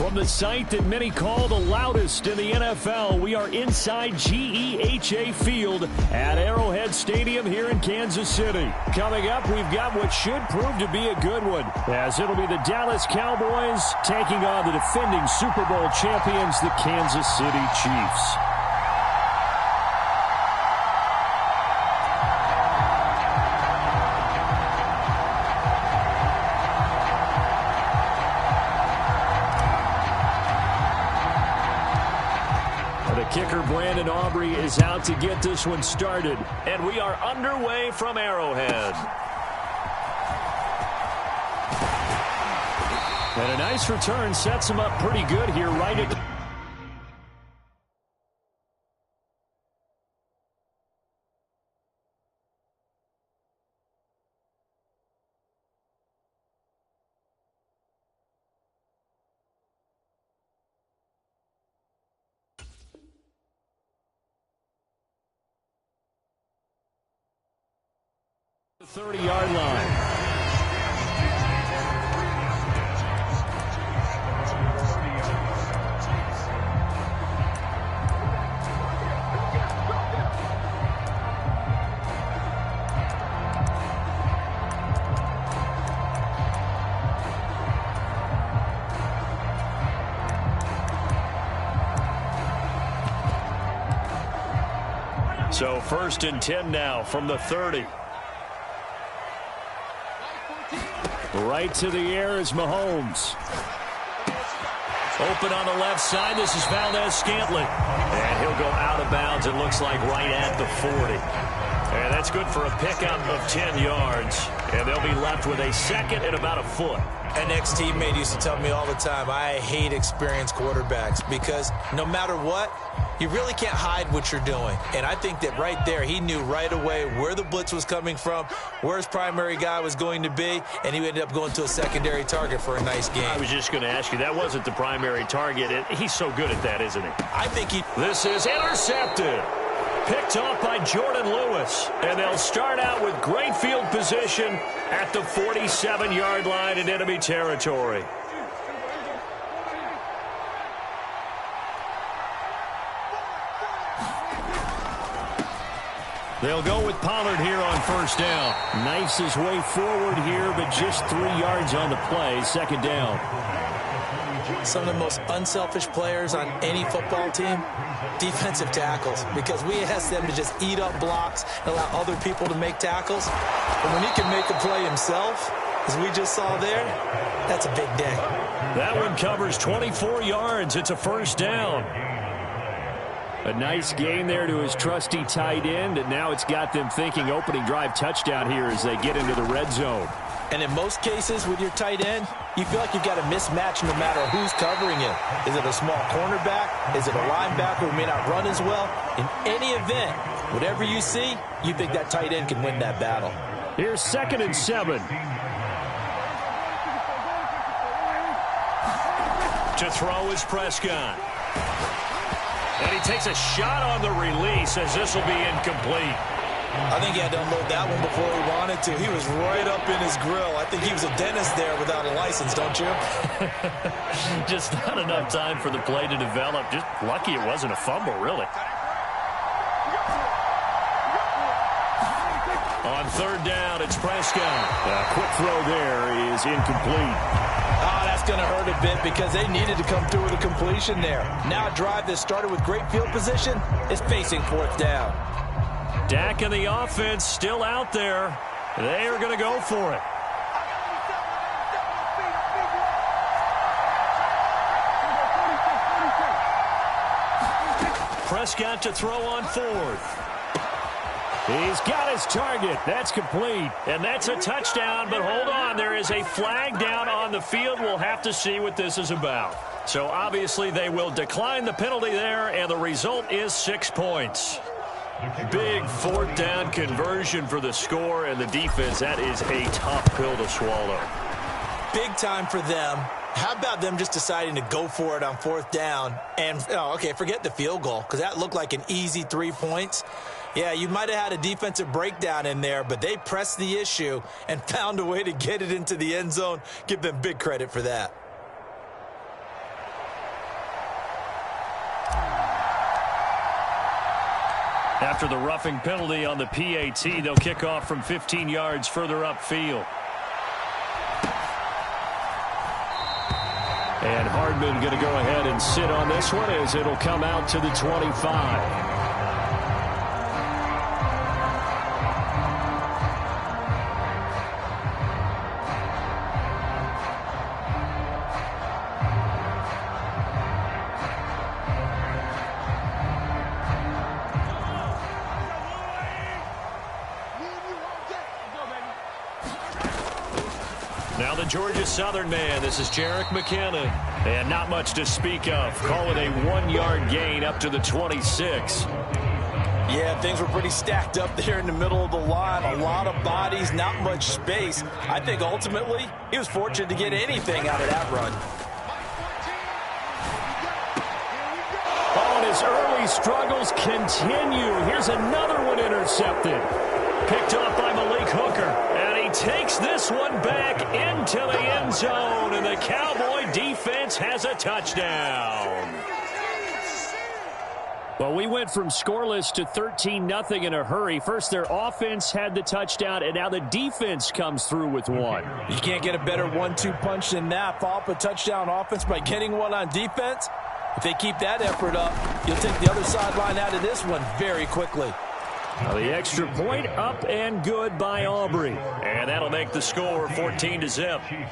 From the site that many call the loudest in the NFL, we are inside GEHA Field at Arrowhead Stadium here in Kansas City. Coming up, we've got what should prove to be a good one, as it'll be the Dallas Cowboys taking on the defending Super Bowl champions, the Kansas City Chiefs. Kicker Brandon Aubrey is out to get this one started. And we are underway from Arrowhead. And a nice return sets him up pretty good here right at the... The 30-yard line. So 1st and 10 now from the 30. Right to the air is Mahomes. Open on the left side. This is Valdez-Scantling. And he'll go out of bounds, it looks like, right at the 40. And that's good for a pickup of 10 yards. And they'll be left with a second and about a foot. An ex-teammate used to tell me all the time, I hate experienced quarterbacks because no matter what, you really can't hide what you're doing. And I think that right there, he knew right away where the blitz was coming from, where his primary guy was going to be, and he ended up going to a secondary target for a nice game. I was just going to ask you, that wasn't the primary target. He's so good at that, isn't he? I think he... This is intercepted. Picked off by Jordan Lewis. And they'll start out with great field position at the 47-yard line in enemy territory. They'll go with Pollard here on 1st down. Knifes his way forward here, but just 3 yards on the play. 2nd down. Some of the most unselfish players on any football team, defensive tackles, because we ask them to just eat up blocks and allow other people to make tackles. But when he can make a play himself, as we just saw there, that's a big day. That one covers 24 yards. It's a 1st down. A nice gain there to his trusty tight end, and now it's got them thinking opening drive touchdown here as they get into the red zone. And in most cases with your tight end, you feel like you've got a mismatch no matter who's covering him. Is it a small cornerback? Is it a linebacker who may not run as well? In any event, whatever you see, you think that tight end can win that battle. Here's 2nd and 7. To throw is Prescott. And he takes a shot on the release as this will be incomplete. I think he had to unload that one before he wanted to. He was right up in his grill. I think he was a dentist there without a license, don't you? Just not enough time for the play to develop. Just lucky it wasn't a fumble, really. On 3rd down, it's Prescott. A quick throw there is incomplete. Oh, that's going to hurt a bit because they needed to come through with a completion there. Now a drive that started with great field position is facing 4th down. Dak and the offense still out there. They are going to go for it. Prescott to throw on 4th. He's got his target. That's complete. And that's a touchdown, but hold on. There is a flag down on the field. We'll have to see what this is about. So obviously they will decline the penalty there, and the result is 6 points. Big 4th down conversion for the score, and the defense, that is a tough pill to swallow. Big time for them. How about them just deciding to go for it on 4th down? And, okay, forget the field goal, because that looked like an easy 3 points. Yeah, you might have had a defensive breakdown in there, but they pressed the issue and found a way to get it into the end zone. Give them big credit for that. After the roughing penalty on the PAT, they'll kick off from 15 yards further upfield. And Hardman going to go ahead and sit on this one as it'll come out to the 25. Now the Georgia Southern man. This is Jerick McKinnon. And not much to speak of. Call it a 1-yard gain up to the 26. Yeah, things were pretty stacked up there in the middle of the line. A lot of bodies, not much space. I think ultimately he was fortunate to get anything out of that run. Oh, and his early struggles continue. Here's another one intercepted. Picked off by Malik Hooker. And he takes this one back into the end zone. And the Cowboy defense has a touchdown. Well, we went from scoreless to 13-0 in a hurry. First, their offense had the touchdown, and now the defense comes through with one. You can't get a better 1-2 punch than that. Follow up a touchdown offense by getting one on defense. If they keep that effort up, you'll take the other sideline out of this one very quickly. Now the extra point up and good by Aubrey. And that'll make the score 14-0.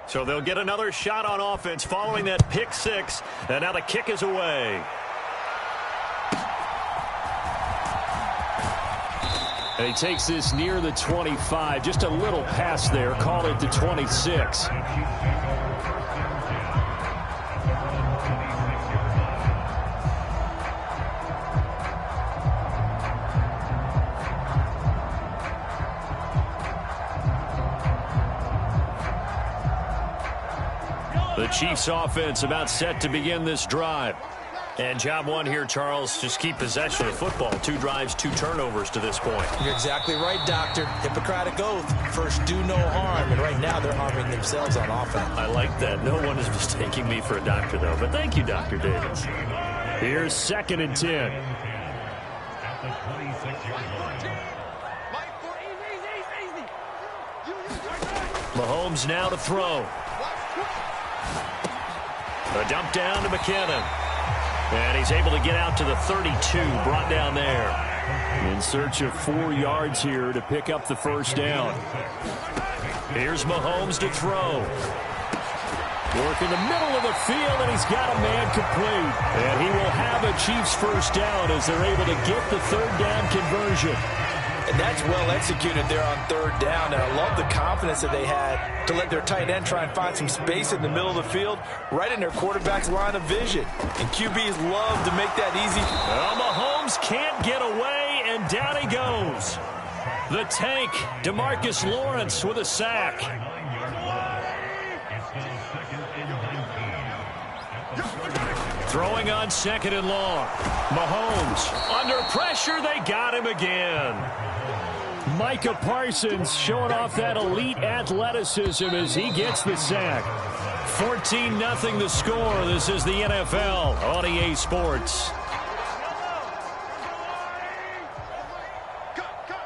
So they'll get another shot on offense following that pick six. And now the kick is away. And he takes this near the 25. Just a little pass there. Call it the 26. The Chiefs offense about set to begin this drive. And job one here, Charles, just keep possession of the football. 2 drives, 2 turnovers to this point. You're exactly right, Doctor. Hippocratic oath. First, do no harm. And right now, they're harming themselves on offense. I like that. No one is mistaking me for a doctor, though. But thank you, Dr. Davis. Here's 2nd and 10. Mahomes now to throw. A dump down to McKinnon. And he's able to get out to the 32, brought down there. In search of 4 yards here to pick up the first down. Here's Mahomes to throw. Work in the middle of the field, and he's got a man complete. And he will have a Chiefs first down as they're able to get the 3rd down conversion. And that's well executed there on 3rd down. And I love the confidence that they had to let their tight end try and find some space in the middle of the field, right in their quarterback's line of vision. And QBs love to make that easy. Well, Mahomes can't get away, and down he goes. The tank, DeMarcus Lawrence with a sack. Throwing on 2nd and long. Mahomes under pressure. They got him again. Micah Parsons showing off that elite athleticism as he gets the sack. 14-0 the score. This is the NFL on EA Sports.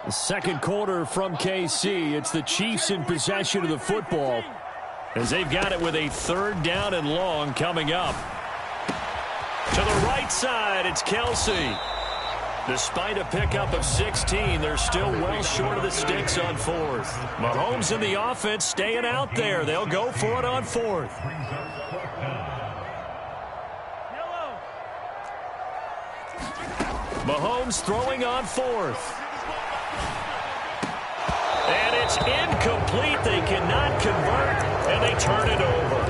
The 2nd quarter from KC. It's the Chiefs in possession of the football as they've got it with a 3rd down and long coming up. To the right side, it's Kelsey. Despite a pickup of 16, they're still well short of the sticks on 4th. Mahomes and the offense staying out there. They'll go for it on 4th. Mahomes throwing on 4th. And it's incomplete. They cannot convert, and they turn it over.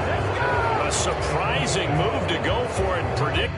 A surprising move to go for it and predict.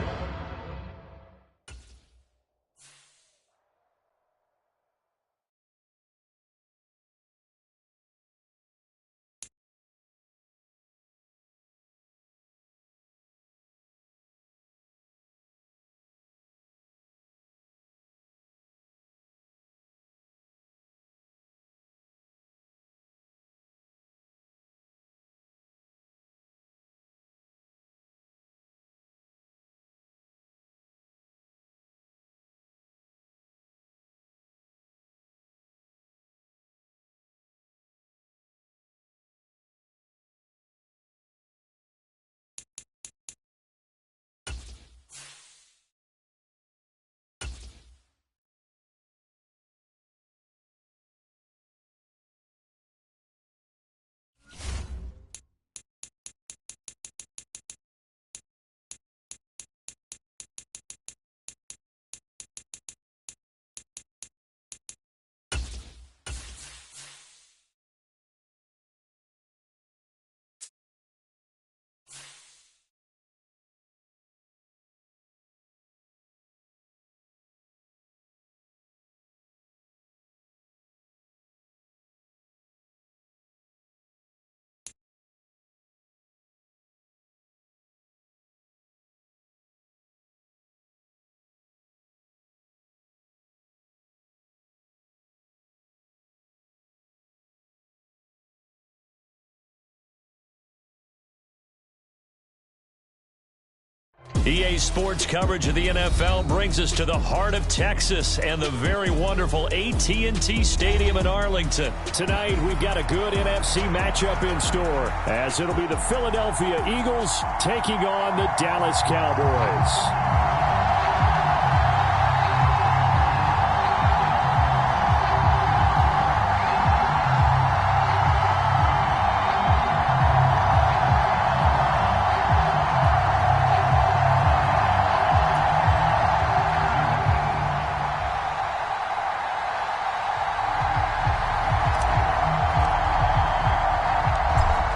EA Sports coverage of the NFL brings us to the heart of Texas and the very wonderful AT&T Stadium in Arlington. Tonight, we've got a good NFC matchup in store, as it'll be the Philadelphia Eagles taking on the Dallas Cowboys.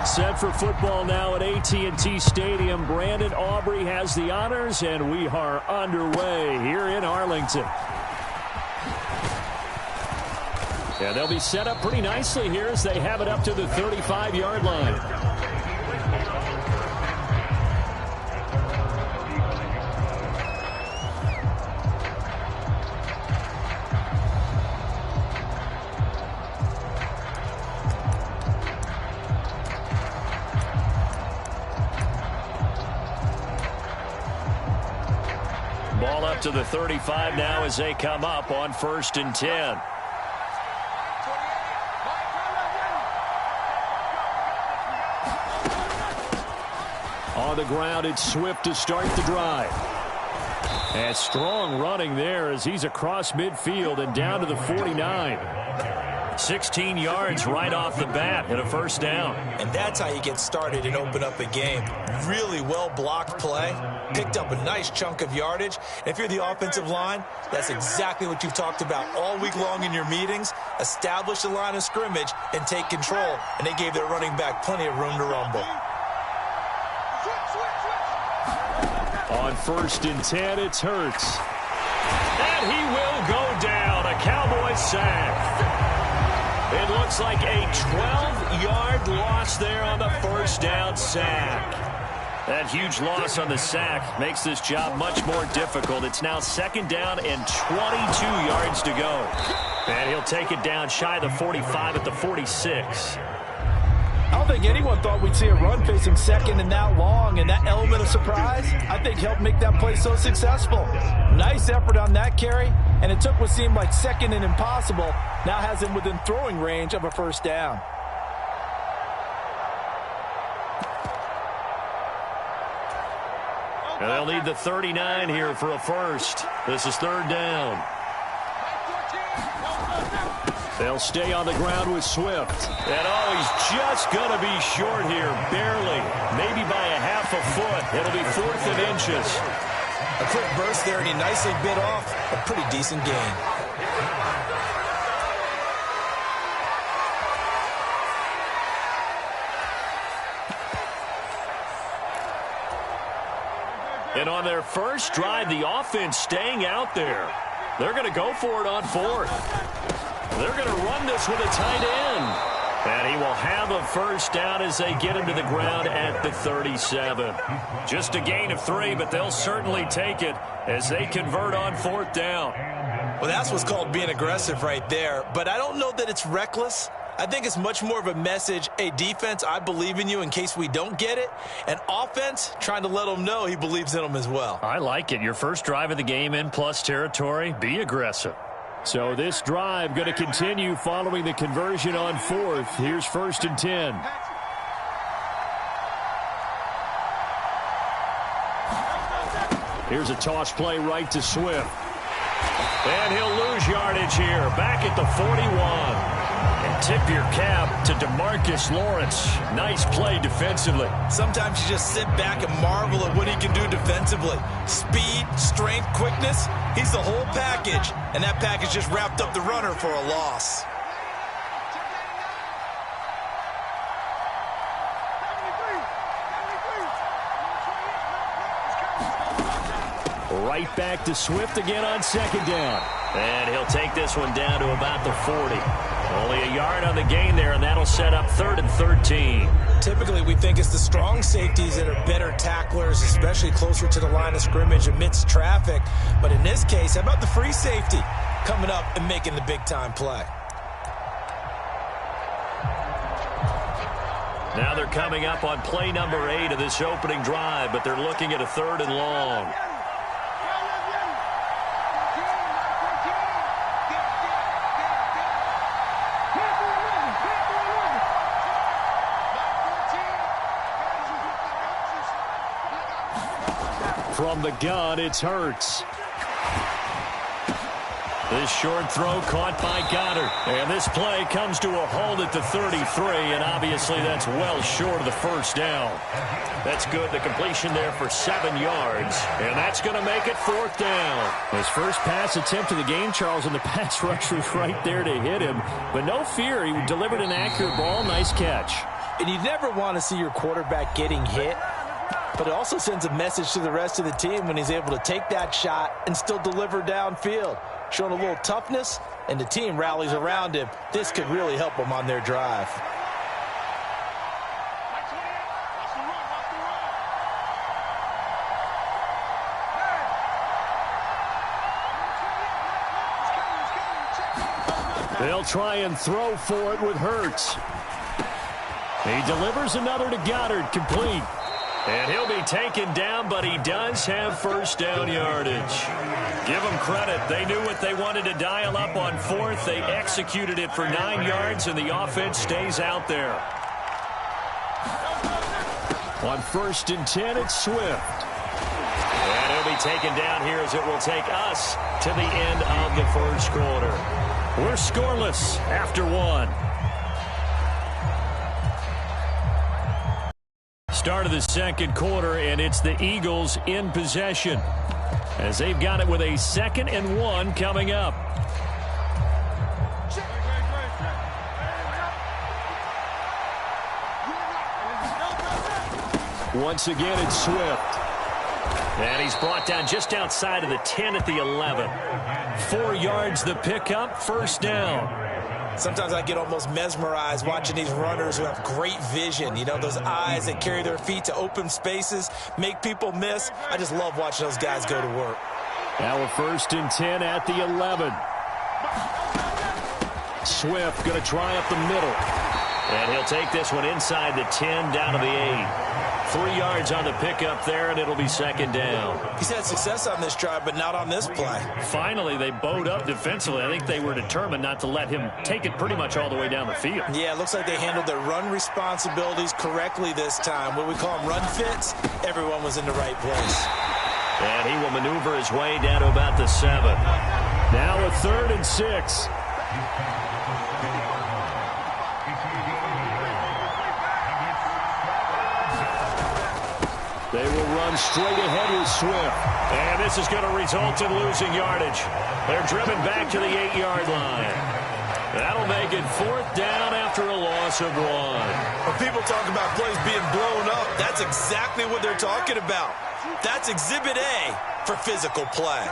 Set for football now at AT&T Stadium. Brandon Aubrey has the honors, and we are underway here in Arlington. And they'll be set up pretty nicely here as they have it up to the 35-yard line. Ball up to the 35 now as they come up on 1st and 10. On the ground, it's Swift to start the drive. And strong running there as he's across midfield and down to the 49. 16 yards right off the bat and a first down. And that's how you get started and open up a game. Really well-blocked play. Picked up a nice chunk of yardage. And if you're the offensive line, that's exactly what you've talked about all week long in your meetings. Establish the line of scrimmage and take control. And they gave their running back plenty of room to rumble. On 1st and 10, it's Hurts. And he will go down. A Cowboys sack. It looks like a 12-yard loss there on the first down sack. That huge loss on the sack makes this job much more difficult. It's now 2nd down and 22 yards to go. And he'll take it down shy of the 45 at the 46. I don't think anyone thought we'd see a run facing 2nd and that long, and that element of surprise, I think, helped make that play so successful. Nice effort on that carry, and it took what seemed like 2nd and impossible, now has him within throwing range of a first down. And they'll need the 39 here for a first. This is 3rd down. They'll stay on the ground with Swift. And he's just going to be short here, barely. Maybe by a half a foot. It'll be 4th and inches. A quick burst there, and he nicely bit off a pretty decent gain. And on their first drive, the offense staying out there. They're going to go for it on 4th. They're going to run this with a tight end. And he will have a first down as they get him to the ground at the 37. Just a gain of 3, but they'll certainly take it as they convert on 4th down. Well, that's what's called being aggressive right there. But I don't know that it's reckless. I think it's much more of a message, hey, defense, I believe in you in case we don't get it. And offense, trying to let them know he believes in them as well. I like it. Your first drive of the game in plus territory, be aggressive. So this drive going to continue following the conversion on 4th. Here's 1st and 10. Here's a toss play right to Swift. And he'll lose yardage here. Back at the 41. And tip your cap to DeMarcus Lawrence. Nice play defensively. Sometimes you just sit back and marvel at what he can do defensively. Speed, strength, quickness. He's the whole package. And that package just wrapped up the runner for a loss. Right back to Swift again on 2nd down. And he'll take this one down to about the 40. Only a yard on the gain there, and that'll set up 3rd and 13. Typically, we think it's the strong safeties that are better tacklers, especially closer to the line of scrimmage amidst traffic. But in this case, how about the free safety coming up and making the big-time play? Now they're coming up on play number 8 of this opening drive, but they're looking at a 3rd and long. From the gun, it's Hurts. This short throw caught by Goddard. And this play comes to a halt at the 33, and obviously that's well short of the first down. That's good. The completion there for 7 yards, and that's going to make it 4th down. His first pass attempt of the game, Charles, and the pass rush was right there to hit him. But no fear, he delivered an accurate ball. Nice catch. And you never want to see your quarterback getting hit. But it also sends a message to the rest of the team when he's able to take that shot and still deliver downfield. Showing a little toughness, and the team rallies around him. This could really help them on their drive. They'll try and throw for it with Hurts. He delivers another to Goddard, complete. And he'll be taken down, but he does have first down yardage. Give them credit. They knew what they wanted to dial up on 4th. They executed it for 9 yards, and the offense stays out there. On 1st and 10, it's Swift. And he'll be taken down here as it will take us to the end of the first quarter. We're scoreless after 1. Start of the second quarter, and it's the Eagles in possession as they've got it with a 2nd and 1 coming up. Once again, it's Swift. And he's brought down just outside of the 10 at the 11. 4 yards the pickup, first down. Sometimes I get almost mesmerized watching these runners who have great vision. You know, those eyes that carry their feet to open spaces, make people miss. I just love watching those guys go to work. Now a 1st and 10 at the 11. Swift going to try up the middle. And he'll take this one inside the 10 down to the 8. 3 yards on the pickup there, and it'll be 2nd down. He's had success on this drive, but not on this play. Finally, they bowed up defensively. I think they were determined not to let him take it pretty much all the way down the field. Yeah, it looks like they handled their run responsibilities correctly this time. What we call them run fits, everyone was in the right place. And he will maneuver his way down to about the 7. Now a 3rd and 6. They will run straight ahead with Swift. And this is going to result in losing yardage. They're driven back to the 8-yard line. That'll make it 4th down after a loss of 1. When people talk about plays being blown up, that's exactly what they're talking about. That's Exhibit A for physical play.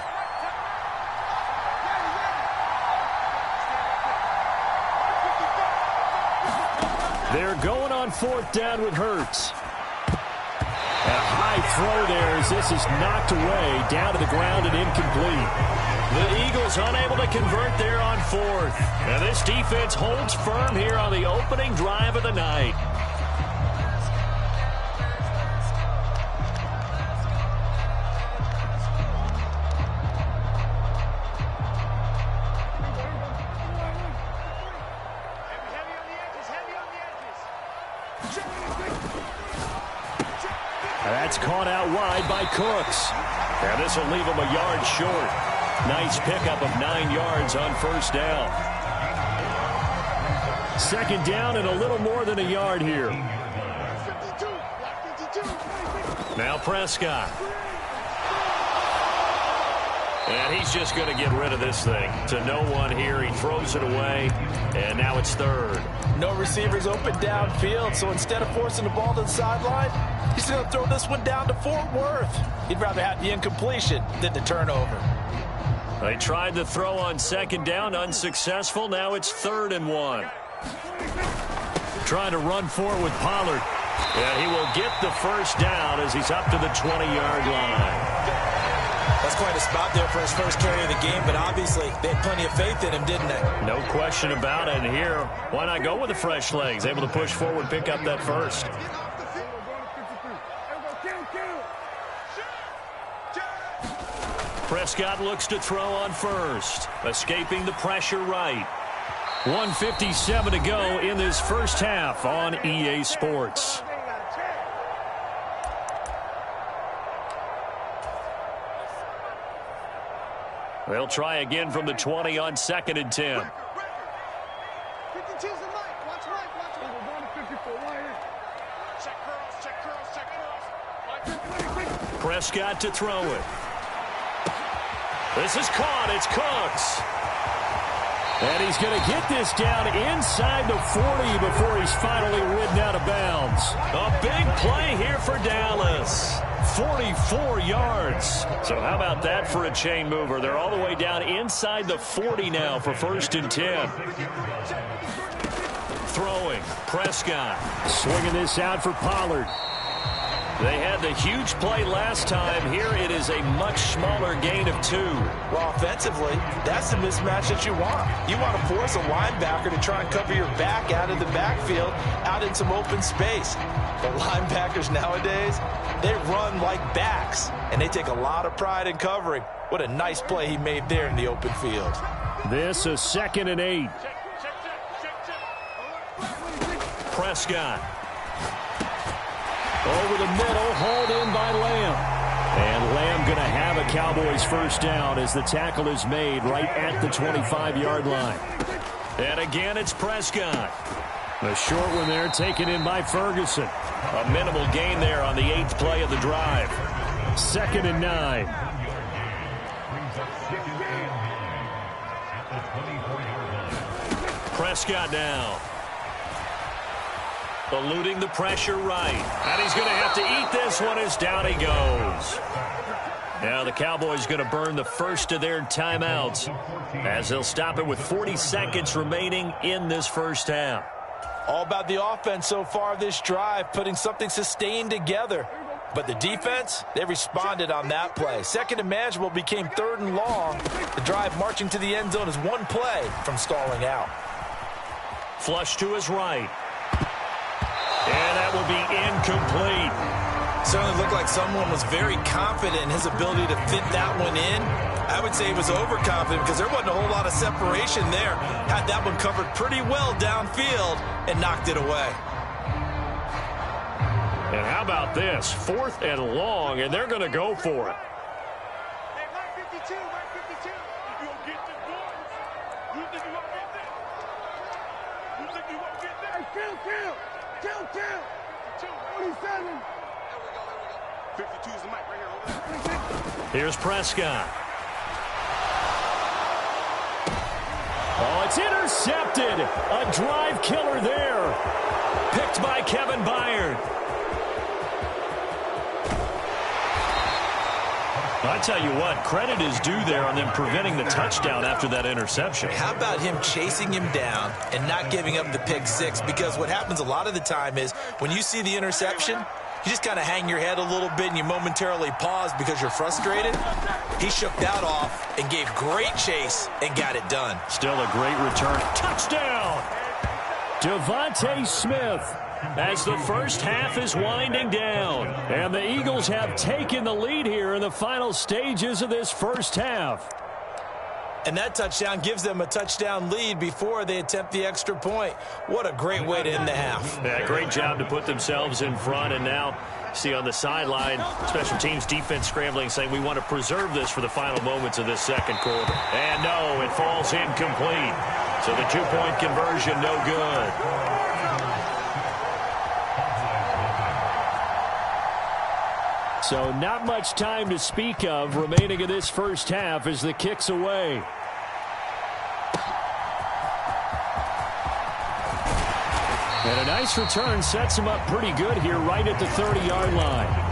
They're going on 4th down with Hurts. A high throw there as this is knocked away, down to the ground and incomplete. The Eagles unable to convert there on 4th. And this defense holds firm here on the opening drive of the night. That's caught out wide by Cooks. And this will leave him a yard short. Nice pickup of 9 yards on first down. 2nd down and a little more than a yard here. Now Prescott. And he's just going to get rid of this thing. To no one here. He throws it away. And now it's 3rd. No receivers open downfield, so instead of forcing the ball to the sideline, he's going to throw this one down to Fort Worth. He'd rather have the incompletion than the turnover. They tried the throw on 2nd down, unsuccessful. Now it's 3rd and 1. Trying to run forward with Pollard. And he will get the first down as he's up to the 20-yard line. That's quite a spot there for his first carry of the game, but obviously they had plenty of faith in him, didn't they? No question about it. And here, why not go with the fresh legs? Able to push forward, pick up that first. Prescott looks to throw on first. Escaping the pressure right. 1:57 to go in this first half on EA Sports. They'll try again from the 20 on 2nd and 10. Prescott to throw it. This is caught. It's Cooks. And he's going to get this down inside the 40 before he's finally ridden out of bounds. A big play here for Dallas. 44 yards. So how about that for a chain mover? They're all the way down inside the 40 now for 1st and 10. Throwing. Prescott. Swinging this out for Pollard. They had the huge play last time. Here it is a much smaller gain of 2. Well, offensively, that's the mismatch that you want. You want to force a linebacker to try and cover your back out of the backfield, out in some open space. The linebackers nowadays, they run like backs, and they take a lot of pride in covering. What a nice play he made there in the open field. This is 2nd and 8. Prescott. Over the middle, hauled in by Lamb. And Lamb going to have a Cowboys first down as the tackle is made right at the 25-yard line. And again, it's Prescott. The short one there taken in by Ferguson. A minimal gain there on the 8th play of the drive. 2nd and 9. Prescott now. Eluding the pressure right. And he's going to have to eat this one as down he goes. Now the Cowboys going to burn the first of their timeouts as they'll stop it with 40 seconds remaining in this first half. All about the offense so far this drive, putting something sustained together. But the defense, they responded on that play. 2nd and manageable became 3rd and long. The drive marching to the end zone is one play from stalling out. Flush to his right. And that will be incomplete. Certainly looked like someone was very confident in his ability to fit that one in. I would say he was overconfident because there wasn't a whole lot of separation there. Had that one covered pretty well downfield and knocked it away. And how about this? 4th and long, and they're going to go for it. Hey, Mark 52, Mark 52. You don't get this boy. You think you won't get this? You think you won't get this? Hey, kill. 47. There we go. 52 is the mic right here over there. Here's Prescott. Oh, it's intercepted. A drive killer there. Picked by Kevin Byard. I tell you what, credit is due there on them preventing the touchdown after that interception. How about him chasing him down and not giving up the pick six? Because what happens a lot of the time is when you see the interception, you just kind of hang your head a little bit and you momentarily pause because you're frustrated. He shook that off and gave great chase and got it done. Still a great return. Touchdown! Devontae Smith. As the first half is winding down. And the Eagles have taken the lead here in the final stages of this first half. And that touchdown gives them a touchdown lead before they attempt the extra point. What a great way to end the half. Yeah, great job to put themselves in front. And now, see on the sideline, special teams defense scrambling, saying we want to preserve this for the final moments of this second quarter. And no, it falls incomplete. So the two-point conversion, no good. So not much time to speak of remaining in this first half as the kick's away. And a nice return sets him up pretty good here right at the 30-yard line.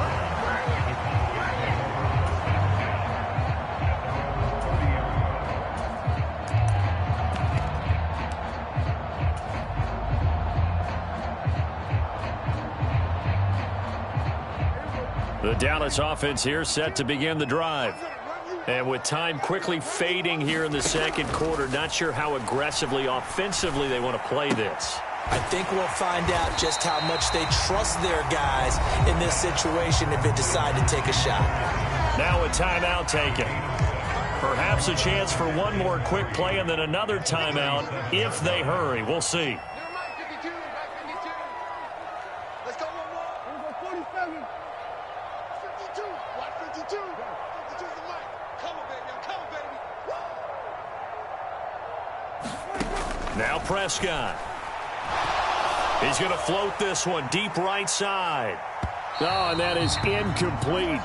The Dallas offense here set to begin the drive. And with time quickly fading here in the second quarter, not sure how aggressively, offensively they want to play this. I think we'll find out just how much they trust their guys in this situation if they decide to take a shot. Now a timeout taken. Perhaps a chance for one more quick play and then another timeout if they hurry. We'll see. Let's go one more. 47. 52. Watch 52. 52's the mic. Cover, baby. Cover, baby. Now Prescott. He's going to float this one deep right side. Oh, and that is incomplete.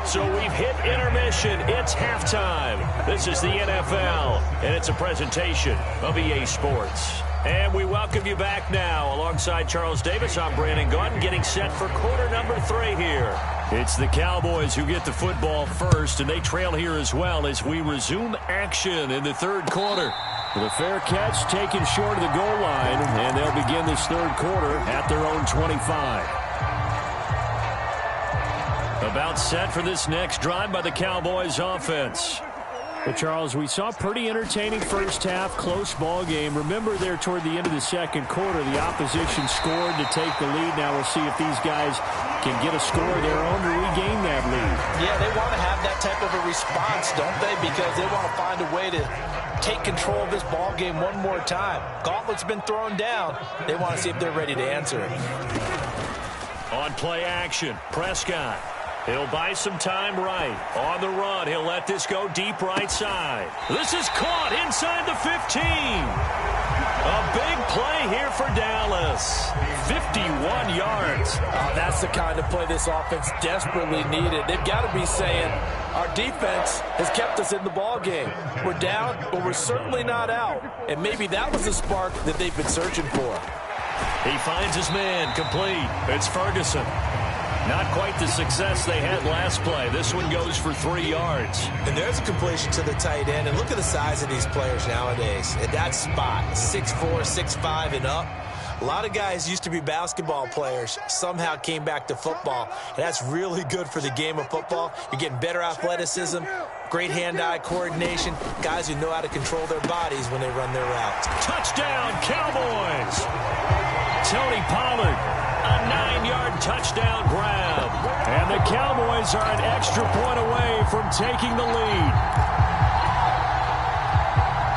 So we've hit intermission. It's halftime. This is the NFL, and it's a presentation of EA Sports. And we welcome you back now. Alongside Charles Davis, I'm Brandon Gaudin, getting set for quarter number 3 here. It's the Cowboys who get the football first, and they trail here as well as we resume action in the third quarter. The fair catch taken short of the goal line, and they'll begin this third quarter at their own 25. About set for this next drive by the Cowboys offense. Well, Charles, we saw a pretty entertaining first half, close ball game. Remember there toward the end of the second quarter, the opposition scored to take the lead. Now we'll see if these guys can get a score of their own to regain that lead. Yeah, they want to have that type of a response, don't they? Because they want to find a way to take control of this ball game one more time. Gauntlet's been thrown down. They want to see if they're ready to answer it. On play action, Prescott. He'll buy some time right. On the run, he'll let this go deep right side. This is caught inside the 15. A big play here for Dallas. 51 yards. That's the kind of play this offense desperately needed. They've got to be saying, our defense has kept us in the ball game. We're down, but we're certainly not out. And maybe that was the spark that they've been searching for. He finds his man complete. It's Ferguson. Not quite the success they had last play. This one goes for 3 yards. And there's a completion to the tight end. And look at the size of these players nowadays. At that spot, 6'4", 6'5", and up. A lot of guys used to be basketball players, somehow came back to football. And that's really good for the game of football. You're getting better athleticism, great hand-eye coordination, guys who know how to control their bodies when they run their routes. Touchdown, Cowboys! Tony Pollard, a 9-yard touchdown grab. And the Cowboys are an extra point away from taking the lead.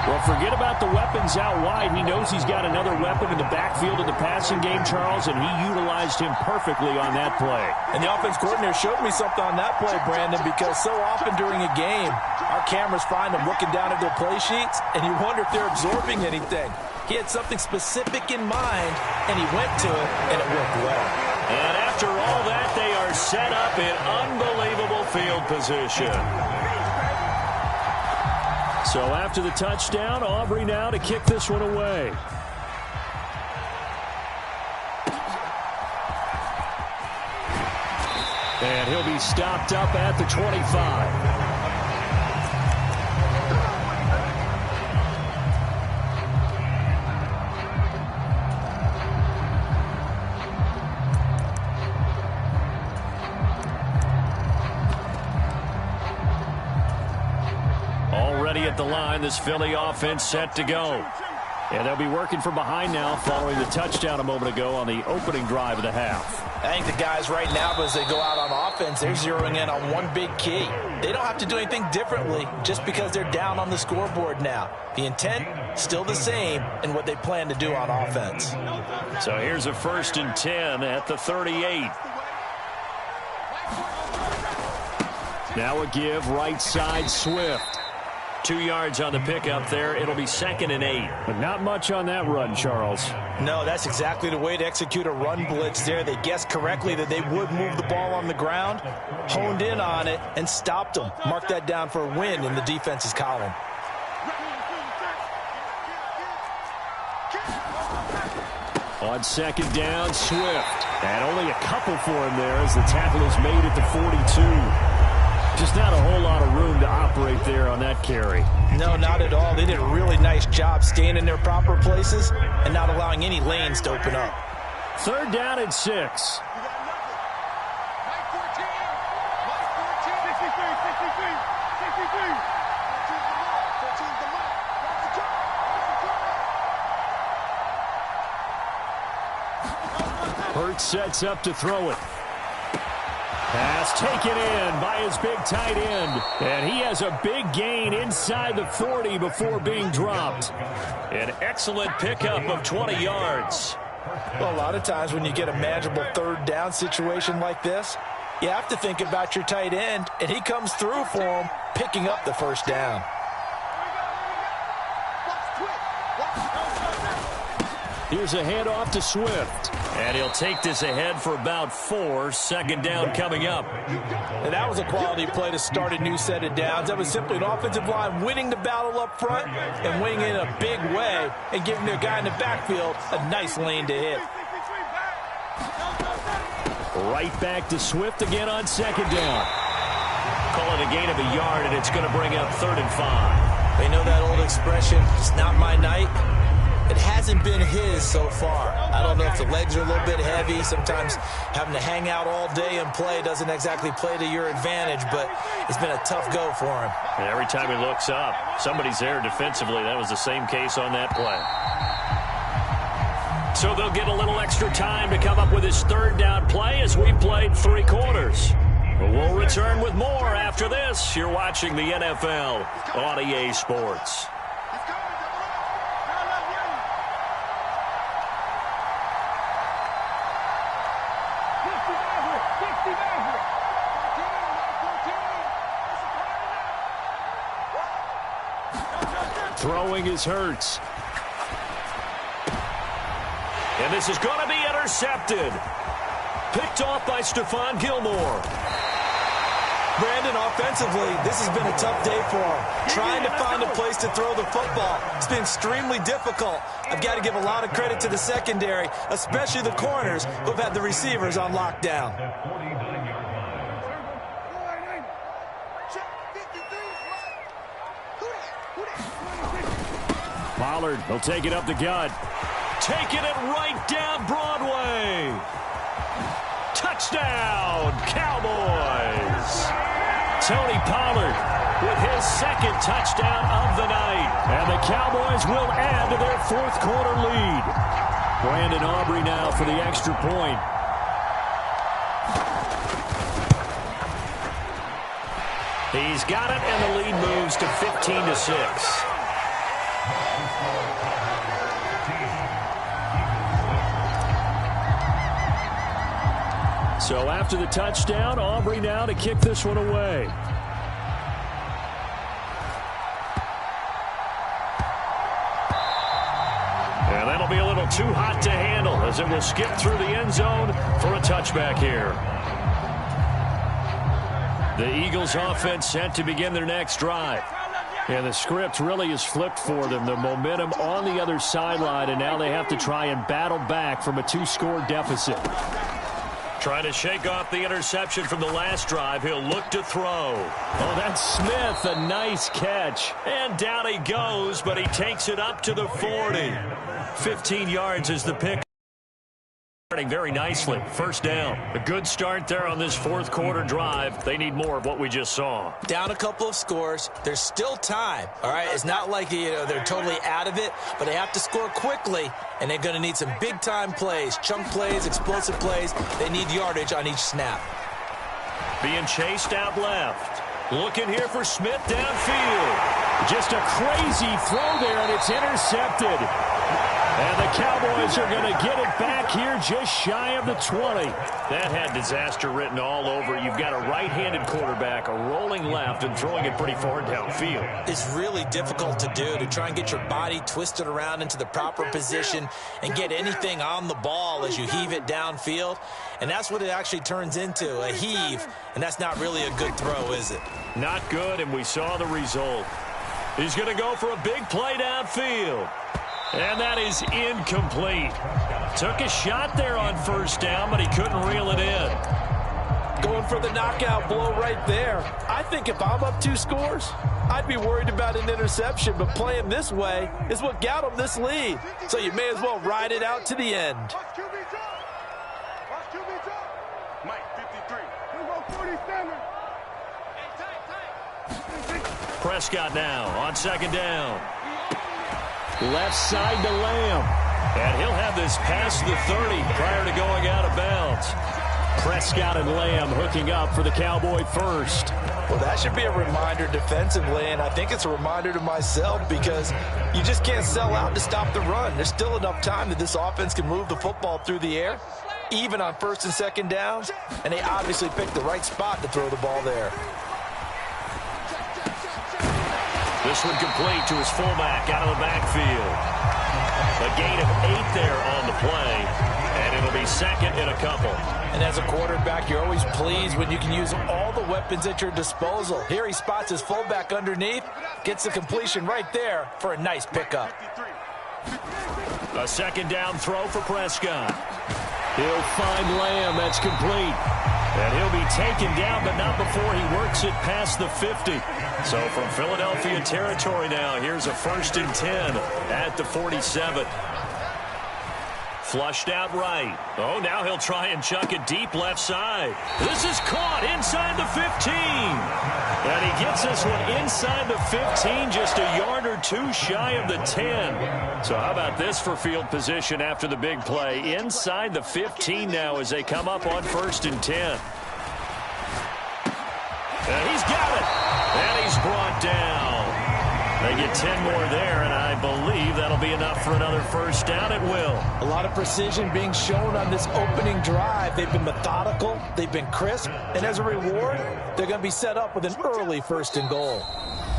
Well, forget about the weapons out wide. He knows he's got another weapon in the backfield of the passing game, Charles, and he utilized him perfectly on that play. And the offense coordinator showed me something on that play, Brandon, because so often during a game, our cameras find them looking down at their play sheets, and you wonder if they're absorbing anything. He had something specific in mind, and he went to it, and it worked well. And after all that, they are set up in unbelievable field position. So after the touchdown, Aubrey now to kick this one away. And he'll be stopped up at the 25. At the line, this Philly offense set to go. And they'll be working from behind now following the touchdown a moment ago on the opening drive of the half. I think the guys right now, as they go out on offense, they're zeroing in on one big key. They don't have to do anything differently just because they're down on the scoreboard now. The intent, still the same in what they plan to do on offense. So here's a 1st and 10 at the 38. Now a give right side Swift. 2 yards on the pickup there. It'll be 2nd and 8. But not much on that run, Charles. No, that's exactly the way to execute a run blitz there. They guessed correctly that they would move the ball on the ground, honed in on it, and stopped them. Mark that down for a win in the defense's column. On 2nd down, Swift. And only a couple for him there as the tackle is made at the 42. Just not a whole lot of room to operate there on that carry. No, not at all. They did a really nice job staying in their proper places and not allowing any lanes to open up. 3rd down and 6. Hurts sets up to throw it. Pass taken in by his big tight end. And he has a big gain inside the 40 before being dropped. An excellent pickup of 20 yards. Well, a lot of times when you get a manageable third down situation like this, you have to think about your tight end, and he comes through for him, picking up the first down. Here's a handoff to Swift. And he'll take this ahead for about 4. Second down coming up. And that was a quality play to start a new set of downs. That was simply an offensive line winning the battle up front and winning in a big way and giving their guy in the backfield a nice lane to hit. Right back to Swift again on second down. Call it a gain of a yard, and it's going to bring up 3rd and 5. They know that old expression, it's not my night. It hasn't been his so far. I don't know if the legs are a little bit heavy. Sometimes having to hang out all day and play doesn't exactly play to your advantage, but it's been a tough go for him. And every time he looks up, somebody's there defensively. That was the same case on that play. So they'll get a little extra time to come up with his 3rd down play as we played 3 quarters. We'll return with more after this. You're watching the NFL on EA Sports. Throwing is Hurts. And this is going to be intercepted. Picked off by Stephon Gilmore. Brandon, offensively, this has been a tough day for him. Trying to find a place to throw the football. It's been extremely difficult. I've got to give a lot of credit to the secondary, especially the corners who have had the receivers on lockdown. Pollard will take it up the gut. Taking it right down Broadway. Touchdown, Cowboys. Tony Pollard with his 2nd touchdown of the night. And the Cowboys will add to their 4th quarter lead. Brandon Aubrey now for the extra point. He's got it, and the lead moves to 15-6. So after the touchdown, Aubrey now to kick this one away. And that'll be a little too hot to handle as it will skip through the end zone for a touchback here. The Eagles offense set to begin their next drive. And the script really is flipped for them. The momentum on the other sideline, and now they have to try and battle back from a 2-score deficit. Trying to shake off the interception from the last drive. He'll look to throw. Oh, that's Smith. A nice catch. And down he goes, but he takes it up to the 40. 15 yards is the pick. Starting very nicely. First down. A good start there on this 4th quarter drive. They need more of what we just saw. Down a couple of scores. There's still time. All right, it's not like they're totally out of it, but they have to score quickly, and they're going to need some big-time plays, chunk plays, explosive plays. They need yardage on each snap. Being chased out left. Looking here for Smith downfield. Just a crazy throw there, and it's intercepted. And the Cowboys are going to get it back here just shy of the 20. That had disaster written all over it. You've got a right-handed quarterback, a rolling left, and throwing it pretty far downfield. It's really difficult to do, to try and get your body twisted around into the proper position and get anything on the ball as you heave it downfield. And that's what it actually turns into, a heave. And that's not really a good throw, is it? Not good, and we saw the result. He's going to go for a big play downfield. And that is incomplete. Took a shot there on first down, but he couldn't reel it in. Going for the knockout blow right there. I think if I'm up 2 scores, I'd be worried about an interception, but playing this way is what got him this lead. So you may as well ride it out to the end. Mike, 53. 47. Prescott now on second down. Left side to Lamb. And he'll have this past the 30 prior to going out of bounds. Prescott and Lamb hooking up for the Cowboy first. Well, that should be a reminder defensively, and I think it's a reminder to myself because you just can't sell out to stop the run. There's still enough time that this offense can move the football through the air, even on first and second downs, and they obviously picked the right spot to throw the ball there. This one complete to his fullback out of the backfield. A gain of 8 there on the play, and it'll be second in a couple. And as a quarterback, you're always pleased when you can use all the weapons at your disposal. Here he spots his fullback underneath, gets the completion right there for a nice pickup. A second down throw for Prescott. He'll find Lamb. That's complete. And he'll be taken down, but not before he works it past the 50. So from Philadelphia territory now, here's a 1st and 10 at the 47. Flushed out right. Oh, now he'll try and chuck it deep left side. This is caught inside the 15. And he gets this one inside the 15, just a yard or two shy of the 10. So how about this for field position after the big play? Inside the 15 now as they come up on 1st and 10. And he's got it. And he's brought down. They get 10 more there, and I believe that'll be enough for another first down. It will. A lot of precision being shown on this opening drive. They've been methodical, they've been crisp, and as a reward, they're going to be set up with an early 1st and goal.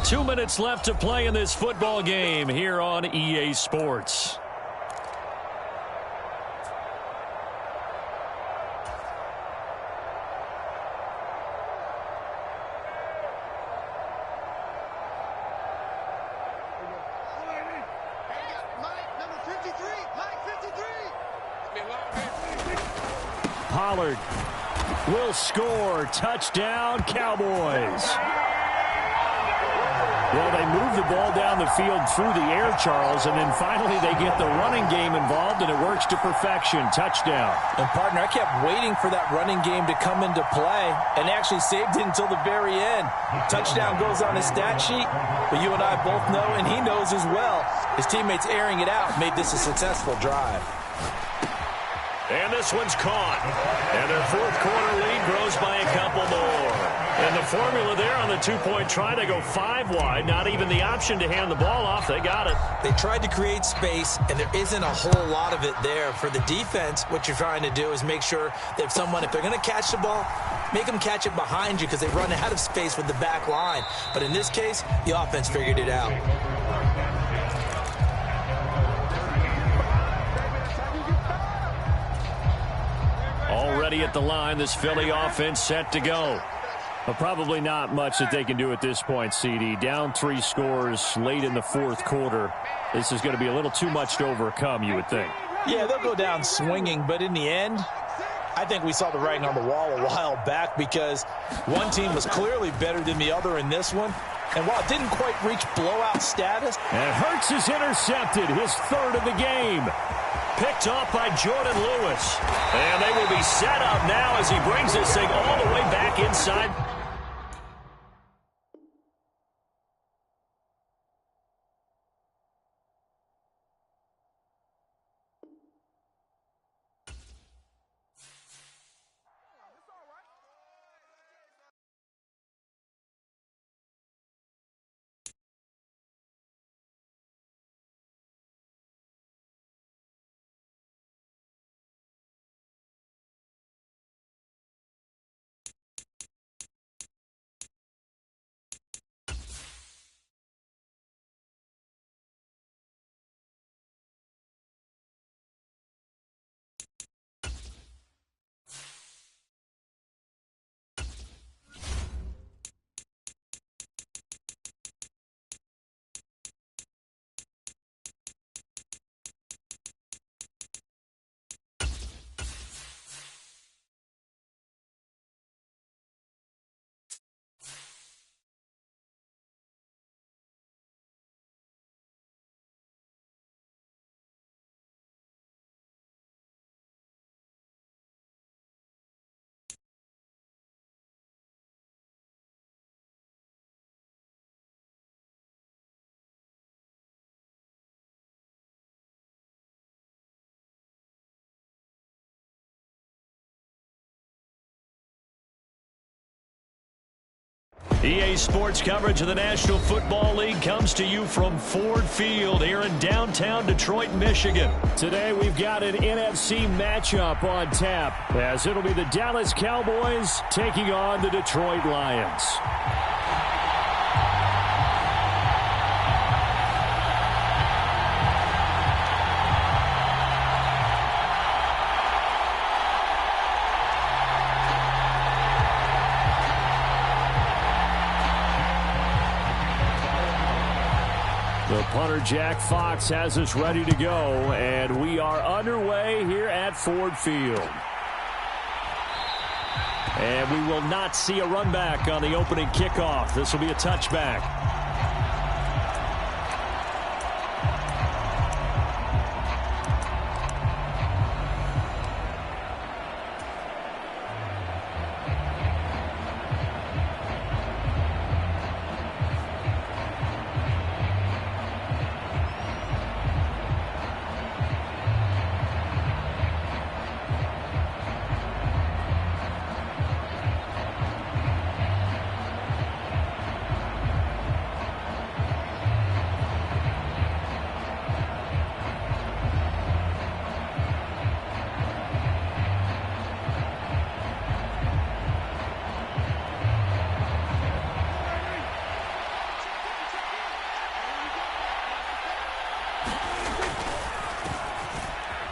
2 minutes left to play in this football game here on EA Sports. Pollard will score. Touchdown, Cowboys. Well, they move the ball down the field through the air, Charles, and then finally they get the running game involved, and it works to perfection. Touchdown. And, partner, I kept waiting for that running game to come into play, and they actually saved it until the very end. Touchdown goes on his stat sheet, but you and I both know, and he knows as well, his teammates airing it out made this a successful drive. And this one's caught. And their 4th quarter lead grows by a couple more. And the formula there on the 2-point try, they go 5 wide. Not even the option to hand the ball off. They got it. They tried to create space, and there isn't a whole lot of it there. For the defense, what you're trying to do is make sure that if they're going to catch the ball, make them catch it behind you because they run out of space with the back line. But in this case, the offense figured it out. Already at the line, this Philly offense set to go. But probably not much that they can do at this point, CD. Down 3 scores late in the 4th quarter. This is going to be a little too much to overcome, you would think. Yeah, they'll go down swinging, but in the end, I think we saw the writing on the wall a while back because one team was clearly better than the other in this one. And while it didn't quite reach blowout status. And Hurts is intercepted, his 3rd of the game. Picked off by Jordan Lewis. And they will be set up now as he brings this thing all the way back inside. EA Sports coverage of the National Football League comes to you from Ford Field here in downtown Detroit, Michigan. Today we've got an NFC matchup on tap, as it'll be the Dallas Cowboys taking on the Detroit Lions. The punter, Jack Fox, has us ready to go, and we are underway here at Ford Field. And we will not see a run back on the opening kickoff. This will be a touchback.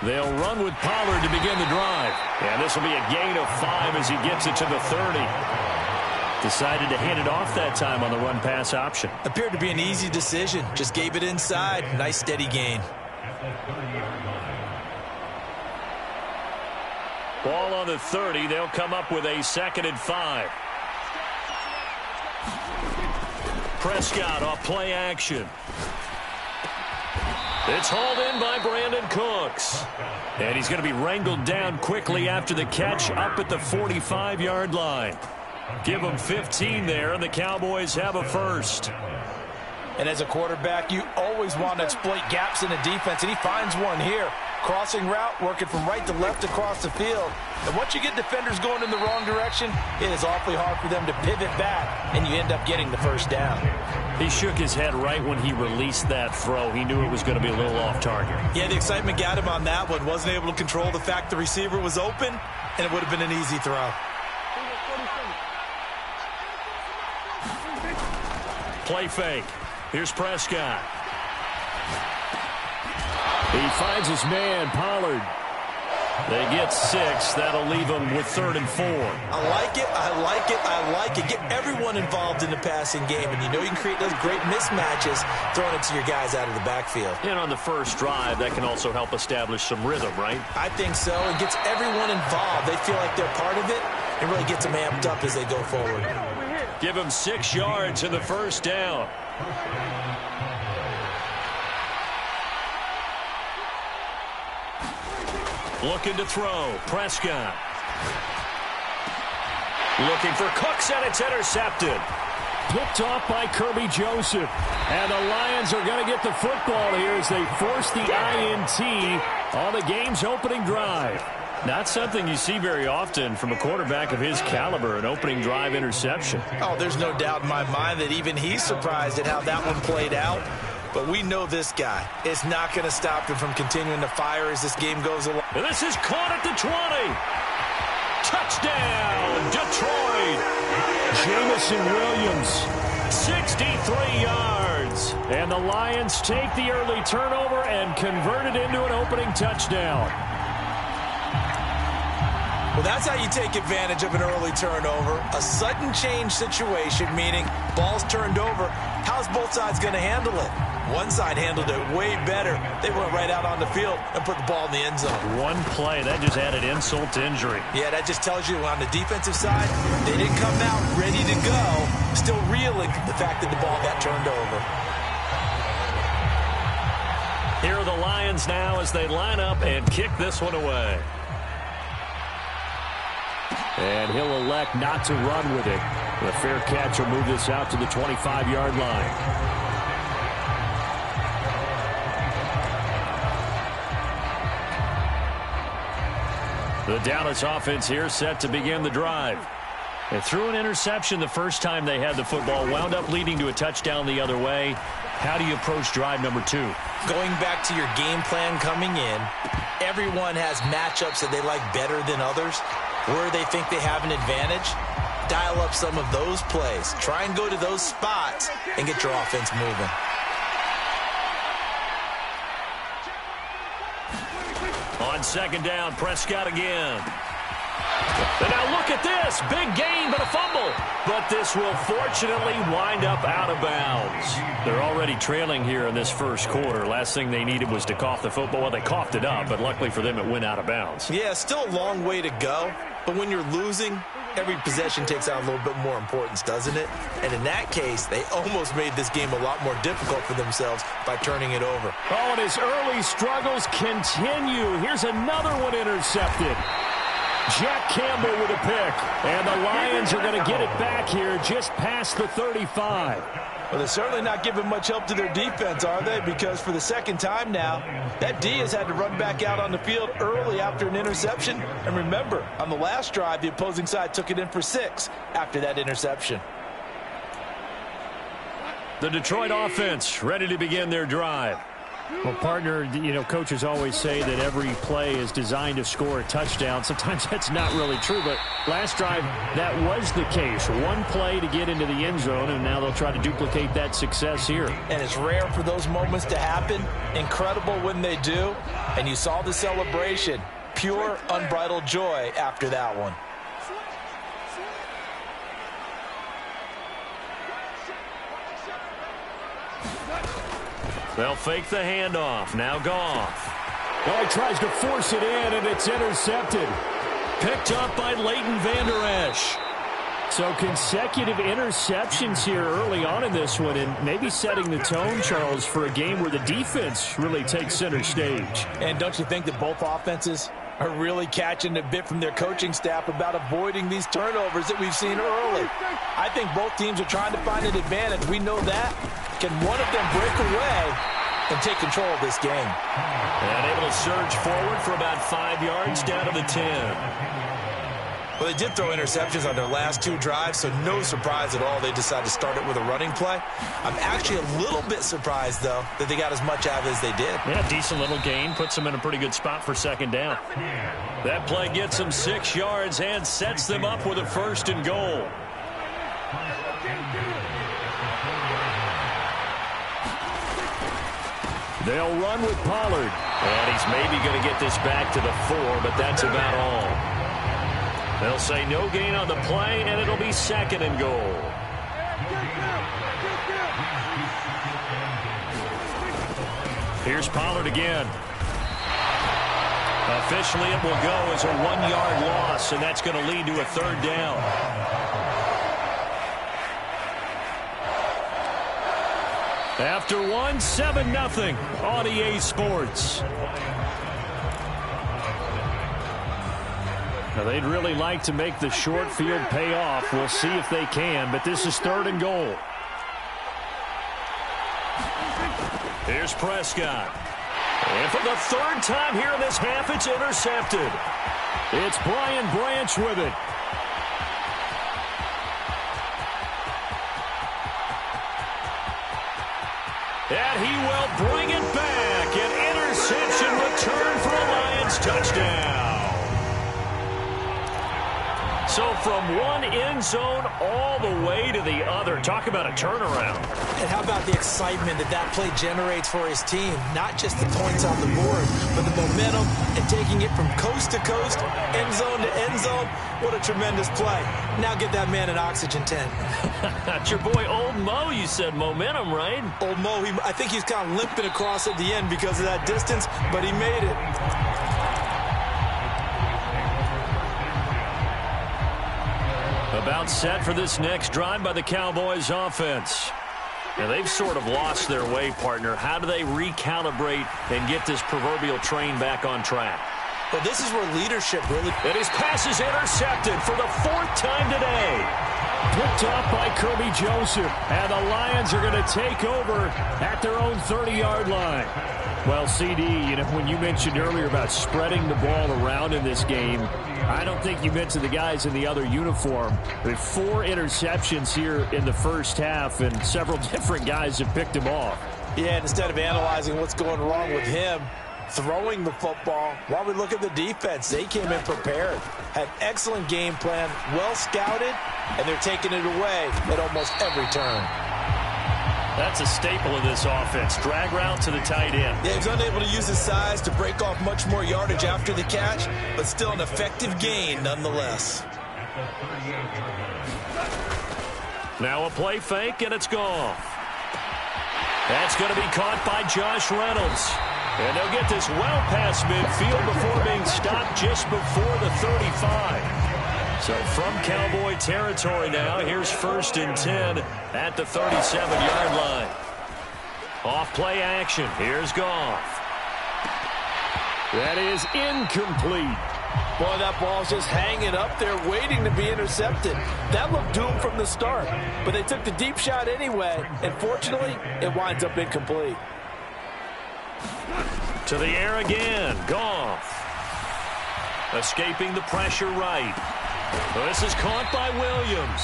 They'll run with Pollard to begin the drive. And this will be a gain of 5 as he gets it to the 30. Decided to hand it off that time on the run-pass option. Appeared to be an easy decision. Just gave it inside. Nice, steady gain. Ball on the 30. They'll come up with a 2nd and 5. Prescott off play action. It's hauled in by Brandon Cooks. And he's going to be wrangled down quickly after the catch up at the 45-yard line. Give them 15 there, and the Cowboys have a first. And as a quarterback, you always want to exploit gaps in the defense, and he finds one here. Crossing route, working from right to left across the field. And once you get defenders going in the wrong direction, it is awfully hard for them to pivot back, and you end up getting the first down. He shook his head right when he released that throw. He knew it was going to be a little off target. Yeah, the excitement got him on that one. Wasn't able to control the fact the receiver was open, and it would have been an easy throw. Play fake. Here's Prescott. He finds his man, Pollard. They get 6. That'll leave them with 3rd and 4. I like it, I like it, I like it. Get everyone involved in the passing game, and you know you can create those great mismatches throwing it to your guys out of the backfield. And on the first drive, that can also help establish some rhythm, right? I think so. It gets everyone involved. They feel like they're part of it, and really gets them amped up as they go forward. Give them 6 yards in the first down. Looking to throw. Prescott. Looking for Cooks, and it's intercepted. Picked off by Kirby Joseph. And the Lions are going to get the football here as they force the INT on the game's opening drive. Not something you see very often from a quarterback of his caliber, an opening drive interception. Oh, there's no doubt in my mind that even he's surprised at how that one played out. But we know this guy is not going to stop him from continuing to fire as this game goes along. And this is caught at the 20. Touchdown, Detroit. Jamison Williams, 63 yards. And the Lions take the early turnover and convert it into an opening touchdown. Well, that's how you take advantage of an early turnover. A sudden change situation, meaning ball's turned over. How's both sides going to handle it? One side handled it way better. They went right out on the field and put the ball in the end zone. One play, that just added insult to injury. Yeah, that just tells you on the defensive side, they didn't come out ready to go, still reeling from the fact that the ball got turned over. Here are the Lions now as they line up and kick this one away. And he'll elect not to run with it. The fair catch will move this out to the 25-yard line. The Dallas offense here set to begin the drive. They threw an interception the first time they had the football, wound up leading to a touchdown the other way. How do you approach drive number 2? Going back to your game plan coming in, everyone has matchups that they like better than others, where they think they have an advantage. Dial up some of those plays. Try and go to those spots and get your offense moving. On second down, Prescott again. And now look at this. Big gain, but a fumble. But this will fortunately wind up out of bounds. They're already trailing here in this first quarter. Last thing they needed was to cough the football. Well, they coughed it up, but luckily for them, it went out of bounds. Yeah, still a long way to go. But when you're losing, every possession takes on a little bit more importance, doesn't it? And in that case, they almost made this game a lot more difficult for themselves by turning it over. Oh, and his early struggles continue. Here's another one intercepted. Jack Campbell with a pick. And the Lions are going to get it back here just past the 35. Well, they're certainly not giving much help to their defense, are they? Because for the second time now, that D has had to run back out on the field early after an interception. And remember, on the last drive, the opposing side took it in for 6 after that interception. The Detroit offense ready to begin their drive. Well, partner, you know, coaches always say that every play is designed to score a touchdown. Sometimes that's not really true, but last drive, that was the case. One play to get into the end zone, and now they'll try to duplicate that success here. And it's rare for those moments to happen. Incredible when they do. And you saw the celebration. Pure, unbridled joy after that one. They'll fake the handoff. Now Goff. Oh, he tries to force it in, and it's intercepted. Picked up by Leighton Vander Esch. So consecutive interceptions here early on in this one, and maybe setting the tone, Charles, for a game where the defense really takes center stage. And don't you think that both offenses are really catching a bit from their coaching staff about avoiding these turnovers that we've seen early? I think both teams are trying to find an advantage. We know that. Can one of them break away and take control of this game? And able to surge forward for about 5 yards down to the 10. Well, they did throw interceptions on their last 2 drives, so no surprise at all they decided to start it with a running play. I'm actually a little bit surprised, though, that they got as much out of it as they did. Yeah, decent little gain. Puts them in a pretty good spot for second down. That play gets them 6 yards and sets them up with a 1st and goal. They'll run with Pollard. And he's maybe going to get this back to the 4, but that's about all. They'll say no gain on the play, and it'll be 2nd and goal. Here's Pollard again. Officially, it will go as a 1-yard loss, and that's going to lead to a 3rd down. After 1, 7-0 on EA Sports. Now, they'd really like to make the short field pay off. We'll see if they can, but this is 3rd and goal. Here's Prescott. And for the 3rd time here in this half, it's intercepted. It's Brian Branch with it. And he will bring it back. An interception return for a Lions touchdown. So from one end zone all the way to the other. Talk about a turnaround. And how about the excitement that that play generates for his team? Not just the points on the board, but the momentum and taking it from coast to coast, end zone to end zone. What a tremendous play. Now get that man an oxygen tent. That's your boy Old Mo. You said momentum, right? Old Mo, I think he's kind of limping across at the end because of that distance, but he made it. About set for this next drive by the Cowboys offense. Now, they've sort of lost their way, partner. How do they recalibrate and get this proverbial train back on track? Well, this is where leadership really... And his pass is intercepted for the 4th time today. Picked off by Kirby Joseph. And the Lions are going to take over at their own 30-yard line. Well, CD, when you mentioned earlier about spreading the ball around in this game, I don't think you mentioned the guys in the other uniform. There's 4 interceptions here in the first half, and several different guys have picked him off. Yeah, and instead of analyzing what's going wrong with him, throwing the football, while we look at the defense, they came in prepared, had excellent game plan, well scouted, and they're taking it away at almost every turn. That's a staple of this offense. Drag route to the tight end. Yeah, he's unable to use his size to break off much more yardage after the catch, but still an effective gain nonetheless. Now a play fake, and it's gone. That's going to be caught by Josh Reynolds. And they'll get this well past midfield before being stopped just before the 35. So from Cowboy territory now, here's 1st and 10 at the 37-yard line. Off play action. Here's Goff. That is incomplete. Boy, that ball's just hanging up there waiting to be intercepted. That looked doomed from the start, but they took the deep shot anyway, and fortunately, it winds up incomplete. To the air again. Goff. Escaping the pressure right. This is caught by Williams.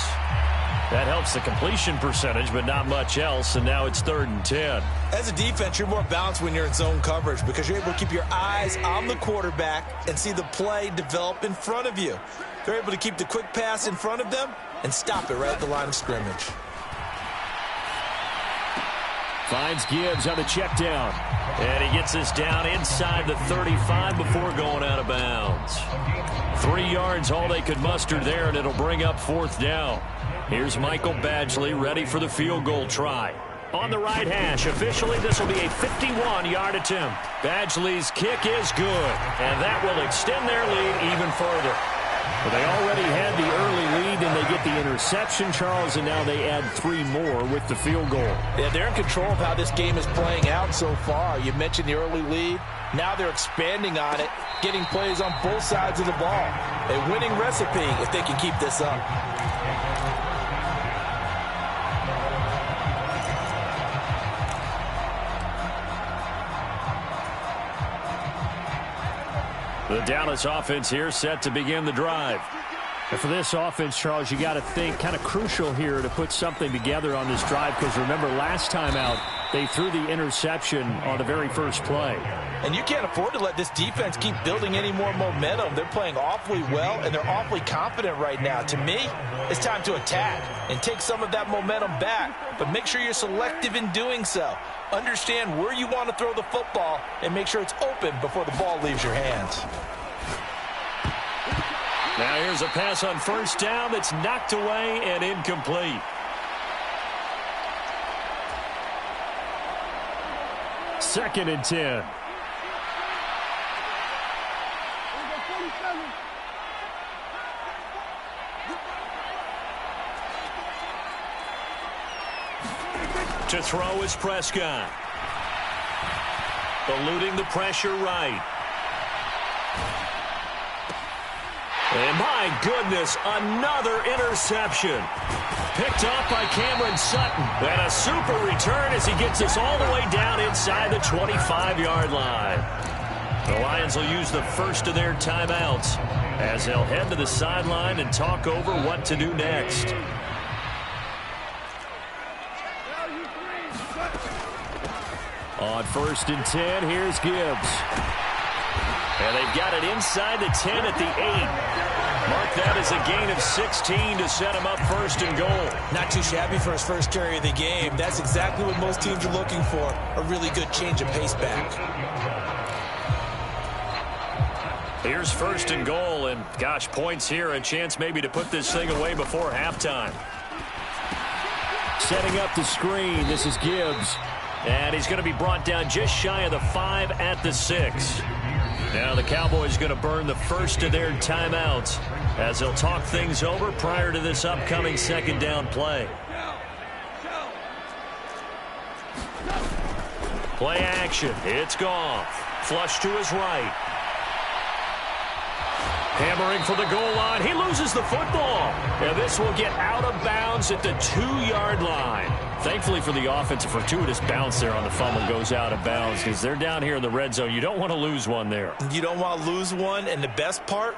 That helps the completion percentage, but not much else, and now it's 3rd and 10. As a defense, you're more balanced when you're in zone coverage because you're able to keep your eyes on the quarterback and see the play develop in front of you. They're able to keep the quick pass in front of them and stop it right at the line of scrimmage. Finds Gibbs on the check down. And he gets this down inside the 35 before going out of bounds. 3 yards, all they could muster there, and it'll bring up 4th down. Here's Michael Badgley ready for the field goal try. On the right hash, officially this will be a 51-yard attempt. Badgley's kick is good, and that will extend their lead even further. Well, they already had the early lead, and they get the interception, Charles, and now they add 3 more with the field goal. Yeah, they're in control of how this game is playing out so far. You mentioned the early lead. Now they're expanding on it, getting plays on both sides of the ball. A winning recipe if they can keep this up. The Dallas offense here set to begin the drive. And for this offense, Charles, you got to think kind of crucial here to put something together on this drive because remember last time out they threw the interception on the very first play. And you can't afford to let this defense keep building any more momentum. They're playing awfully well, and they're awfully confident right now. To me, it's time to attack and take some of that momentum back, but make sure you're selective in doing so. Understand where you want to throw the football and make sure it's open before the ball leaves your hands. Now here's a pass on 1st down that's knocked away and incomplete. Second and 10. To throw is Prescott. Eluding the pressure right. And my goodness, another interception. Picked off by Cameron Sutton. And a super return as he gets us all the way down inside the 25-yard line. The Lions will use the first of their timeouts as they'll head to the sideline and talk over what to do next. On 1st and 10, here's Gibbs. And they've got it inside the 10 at the 8. Mark that as a gain of 16 to set him up 1st and goal. Not too shabby for his first carry of the game. That's exactly what most teams are looking for, a really good change of pace back. Here's 1st and goal, and gosh, points here, a chance maybe to put this thing away before halftime. Setting up the screen, this is Gibbs. And he's going to be brought down just shy of the 5 at the 6. Now the Cowboys going to burn the first of their timeouts as they'll talk things over prior to this upcoming 2nd down play. Play action. It's Goff. Flush to his right. Hammering for the goal line. He loses the football. And this will get out of bounds at the 2-yard line. Thankfully for the offense, a fortuitous bounce there on the fumble goes out of bounds because they're down here in the red zone. You don't want to lose one there. You don't want to lose one, and the best part,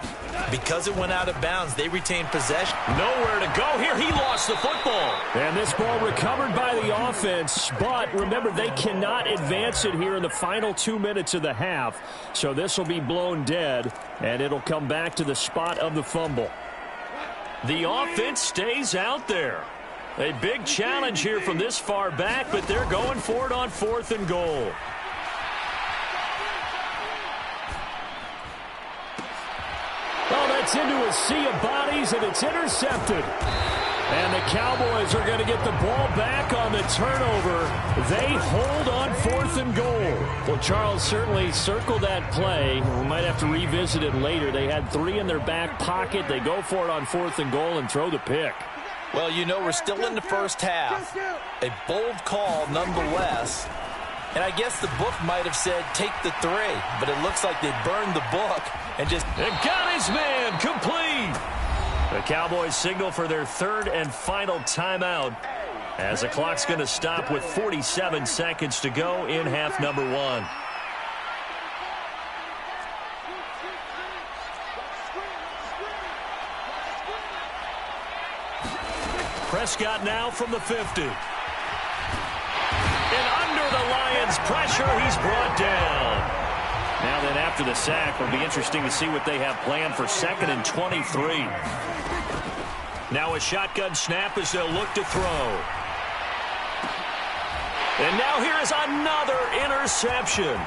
because it went out of bounds, they retained possession. Nowhere to go here. He lost the football. And this ball recovered by the offense, but remember, they cannot advance it here in the final 2 minutes of the half. So this will be blown dead, and it'll come back to the spot of the fumble. The offense stays out there. A big challenge here from this far back, but they're going for it on 4th and goal. Oh, that's into a sea of bodies, and it's intercepted. And the Cowboys are going to get the ball back on the turnover. They hold on 4th and goal. Well, Charles, certainly circle that play. We might have to revisit it later. They had 3 in their back pocket. They go for it on 4th and goal and throw the pick. Well, you know, we're still in the first half. A bold call nonetheless. And I guess the book might have said take the 3, but it looks like they burned the book and just... And got his man complete. The Cowboys signal for their 3rd and final timeout as the clock's going to stop with 47 seconds to go in half number 1. Prescott now from the 50. And under the Lions' pressure, he's brought down. Now then, after the sack, it'll be interesting to see what they have planned for 2nd and 23. Now a shotgun snap as they'll look to throw. And now here is another interception.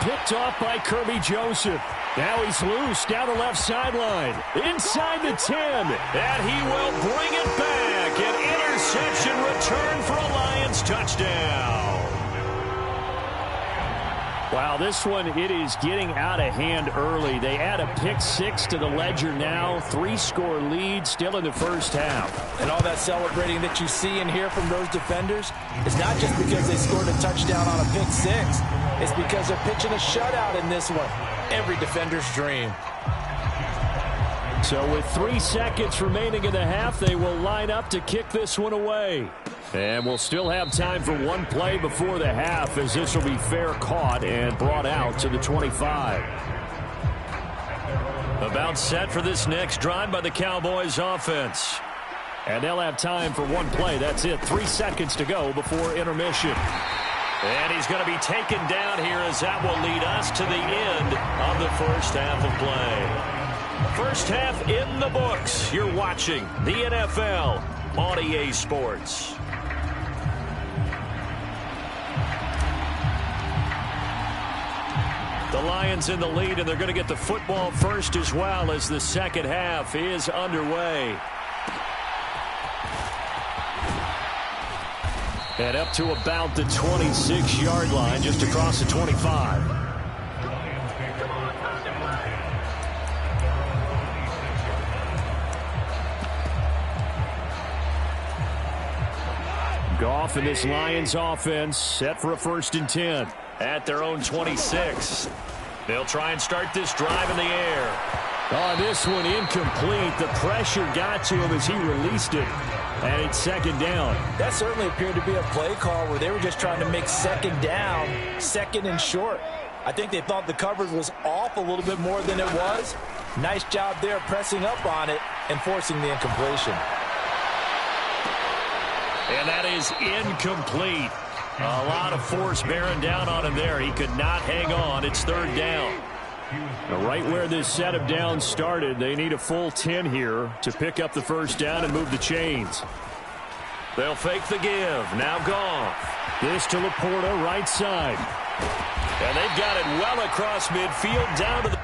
Picked off by Kirby Joseph. Now he's loose down the left sideline. Inside the 10. And he will bring it back. An interception return for a Lions touchdown. Wow, this one, it is getting out of hand early. They add a pick 6 to the ledger now. 3-score lead still in the first half. And all that celebrating that you see and hear from those defenders is not just because they scored a touchdown on a pick 6. It's because they're pitching a shutout in this one. Every defender's dream. So with 3 seconds remaining in the half, they will line up to kick this one away. And we'll still have time for one play before the half, as this will be fair caught and brought out to the 25. About set for this next drive by the Cowboys offense. And they'll have time for one play. That's it. 3 seconds to go before intermission. And he's going to be taken down here, as that will lead us to the end of the first half of play. First half in the books. You're watching the NFL on EA Sports. The Lions in the lead, and they're going to get the football first as well as the second half is underway. And up to about the 26-yard line, just across the 25. Goff and this Lions offense set for a 1st and 10. At their own 26. They'll try and start this drive in the air. Oh, this one incomplete. The pressure got to him as he released it. And it's 2nd down. That certainly appeared to be a play call where they were just trying to make 2nd down, 2nd and short. I think they thought the coverage was off a little bit more than it was. Nice job there pressing up on it and forcing the incompletion. And that is incomplete. A lot of force bearing down on him there. He could not hang on. It's 3rd down. Now, right where this set of downs started, they need a full 10 here to pick up the 1st down and move the chains. They'll fake the give. Now Goff. This to Laporta, right side. And they've got it well across midfield down to the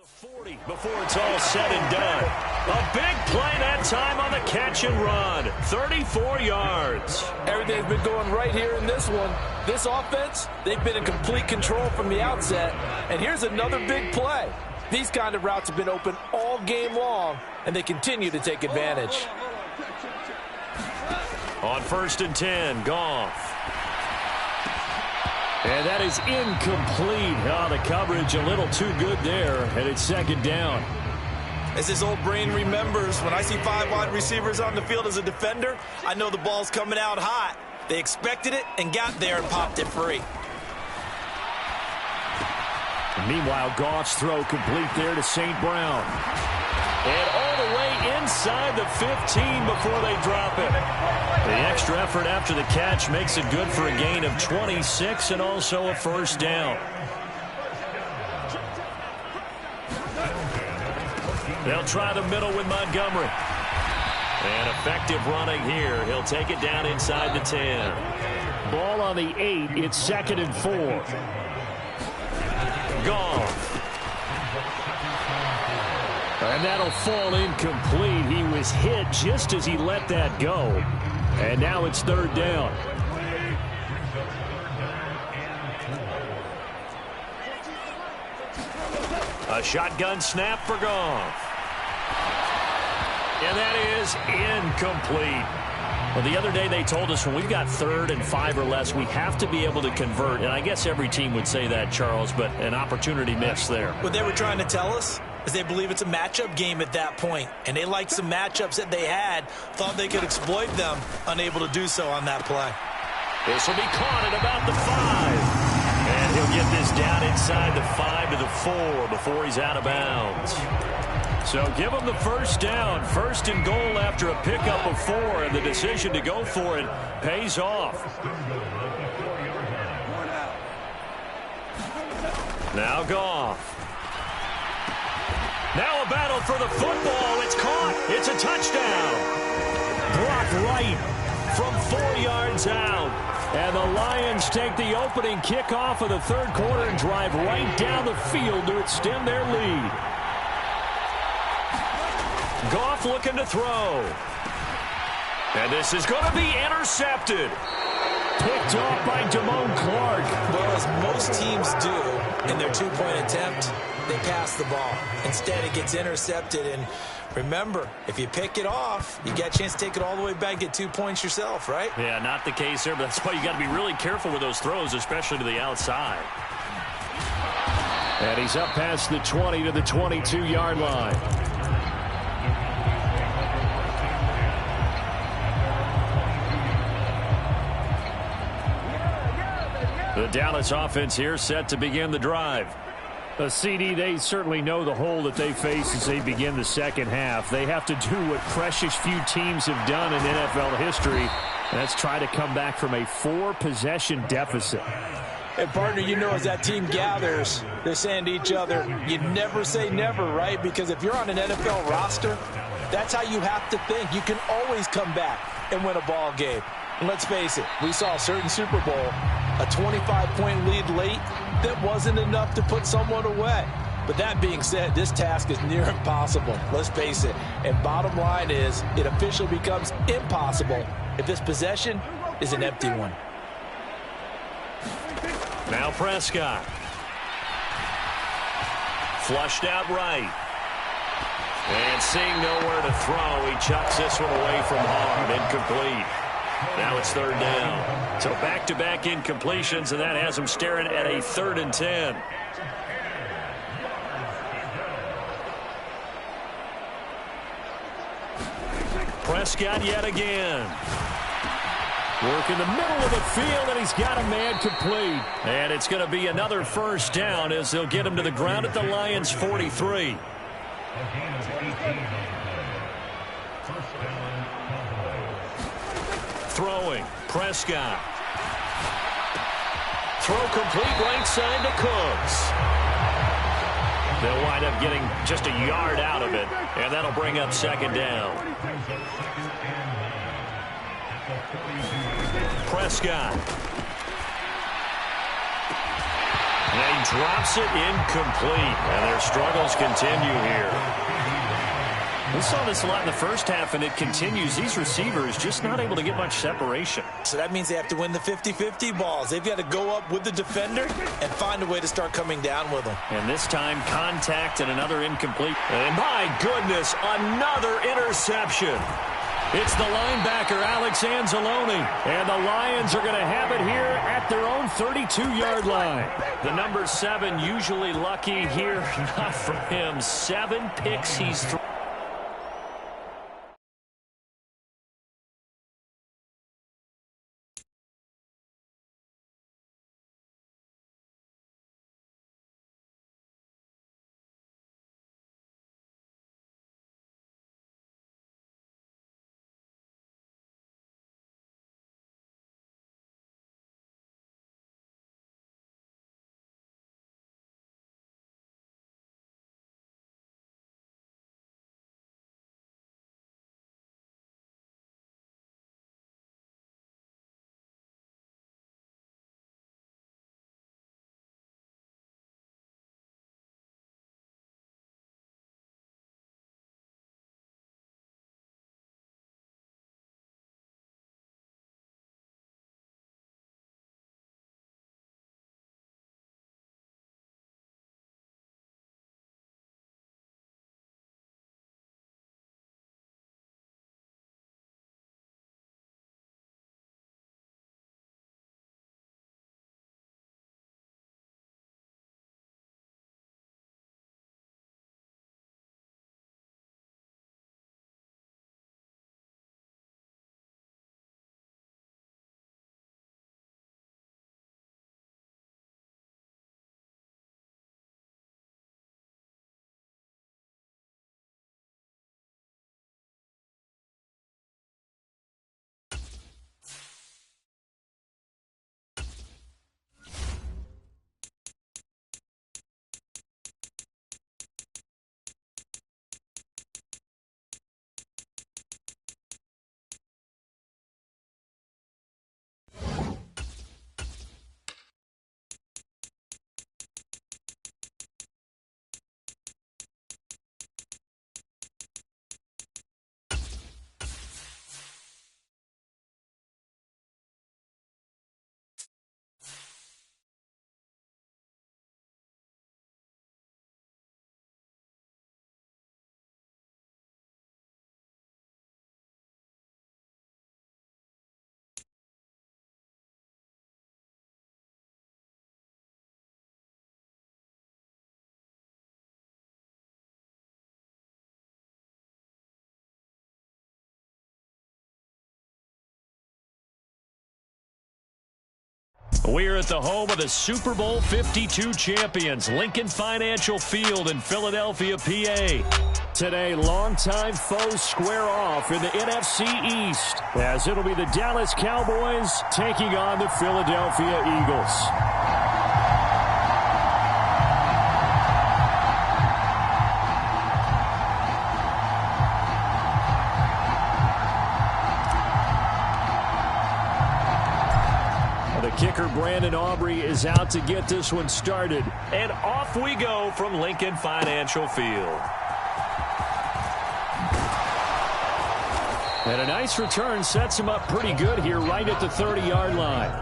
40 before it's all said and done. A big play that time on the catch and run. 34 yards. Everything's been going right here in this one. This offense, they've been in complete control from the outset. And here's another big play. These kind of routes have been open all game long, and they continue to take advantage. On 1st and 10, Goff. And that is incomplete. Oh, the coverage a little too good there, and it's 2nd down. As his old brain remembers, when I see 5 wide receivers on the field as a defender, I know the ball's coming out hot. They expected it and got there and popped it free. Meanwhile, Goff's throw complete there to St. Brown. And all the way inside the 15 before they drop it. The extra effort after the catch makes it good for a gain of 26 and also a 1st down. They'll try the middle with Montgomery. And effective running here. He'll take it down inside the 10. Ball on the 8. It's 2nd and 4. Goff. And that'll fall incomplete. He was hit just as he let that go. And now it's 3rd down. A shotgun snap for Goff. And that is incomplete. Well, the other day they told us when we've got 3rd and 5 or less, we have to be able to convert. And I guess every team would say that, Charles, but an opportunity missed there. What they were trying to tell us is they believe it's a matchup game at that point. And they liked some matchups that they had, thought they could exploit them, unable to do so on that play. This will be caught at about the 5. And he'll get this down inside the 5 to the 4 before he's out of bounds. So give him the 1st down. 1st and goal after a pickup of 4. And the decision to go for it pays off. Now Goff. Now a battle for the football. It's caught. It's a touchdown. Blocked right from 4 yards out. And the Lions take the opening kickoff of the 3rd quarter and drive right down the field to extend their lead. Goff looking to throw. And this is going to be intercepted. Picked off by Damone Clark. Well, as most teams do in their 2-point attempt, they pass the ball. Instead, it gets intercepted. And remember, if you pick it off, you get a chance to take it all the way back, get 2 points yourself, right? Yeah, not the case there, but that's why you got to be really careful with those throws, especially to the outside. And he's up past the 20 to the 22-yard line. The Dallas offense here set to begin the drive. The CD, they certainly know the hole that they face as they begin the 2nd half. They have to do what precious few teams have done in NFL history. And that's try to come back from a 4-possession deficit. And, partner, you know, as that team gathers, they're saying to each other, you never say never, right? Because if you're on an NFL roster, that's how you have to think. You can always come back and win a ball game. And let's face it, we saw a certain Super Bowl, a 25-point lead late that wasn't enough to put someone away. But that being said, this task is near impossible. Let's face it. And bottom line is, it officially becomes impossible if this possession is an empty one. Now Prescott. Flushed out right. And seeing nowhere to throw, he chucks this one away from harm. Incomplete. Now it's 3rd down. So back-to-back incompletions, and that has him staring at a 3rd and 10. Prescott yet again. Work in the middle of the field, and he's got a man complete. And it's going to be another 1st down as they'll get him to the ground at the Lions' 43. Throwing, Prescott. Throw complete right side to Cooks. They'll wind up getting just a yard out of it, and that'll bring up 2nd down. Prescott. And he drops it incomplete, and their struggles continue here. We saw this a lot in the 1st half, and it continues. These receivers just not able to get much separation. So that means they have to win the 50-50 balls. They've got to go up with the defender and find a way to start coming down with them. And this time, contact and another incomplete. And my goodness, another interception. It's the linebacker, Alex Anzalone. And the Lions are going to have it here at their own 32-yard line. The number 7 usually lucky here. Not for him. 7 picks he's thrown. We're at the home of the Super Bowl 52 champions, Lincoln Financial Field in Philadelphia, PA. Today, longtime foes square off in the NFC East, as it'll be the Dallas Cowboys taking on the Philadelphia Eagles. Kicker Brandon Aubrey is out to get this one started. And off we go from Lincoln Financial Field. And a nice return sets him up pretty good here right at the 30-yard line.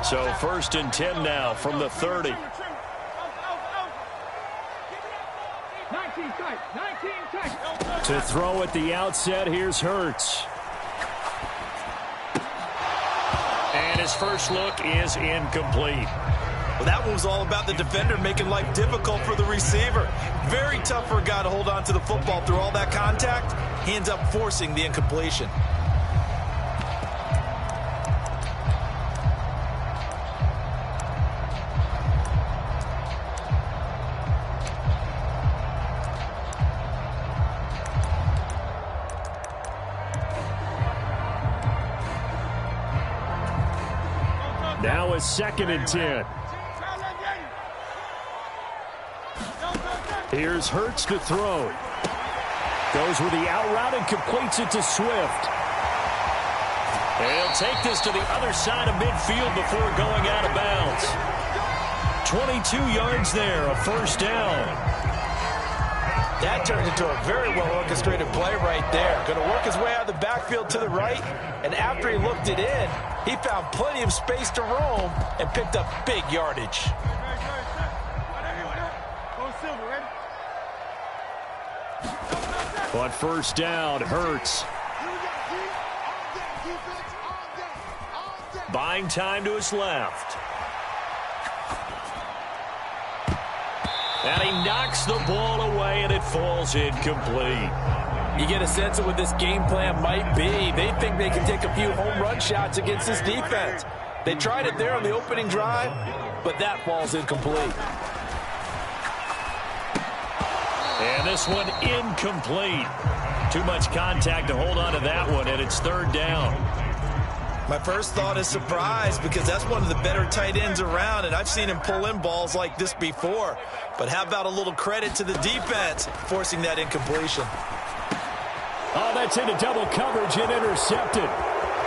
So 1st and 10 now from the 30. 19 tight. To throw at the outset, here's Hurts. And his first look is incomplete. Well, that one was all about the defender making life difficult for the receiver. Very tough for a guy to hold on to the football through all that contact. He ends up forcing the incompletion. Now it's 2nd and 10. Here's Hurts to throw. Goes with the out route and completes it to Swift. He'll take this to the other side of midfield before going out of bounds. 22 yards there, a first down. That turned into a very well-orchestrated play right there. Going to work his way out of the backfield to the right, and after he looked it in, he found plenty of space to roam and picked up big yardage. On first down, Hurts. Buying time to his left. And he knocks the ball away, and it falls incomplete. You get a sense of what this game plan might be. They think they can take a few home run shots against this defense. They tried it there on the opening drive, but that falls incomplete. And this one incomplete. Too much contact to hold on to that one, and it's third down. My first thought is surprise, because that's one of the better tight ends around, and I've seen him pull in balls like this before. But how about a little credit to the defense forcing that incompletion? Oh, that's into double coverage and intercepted.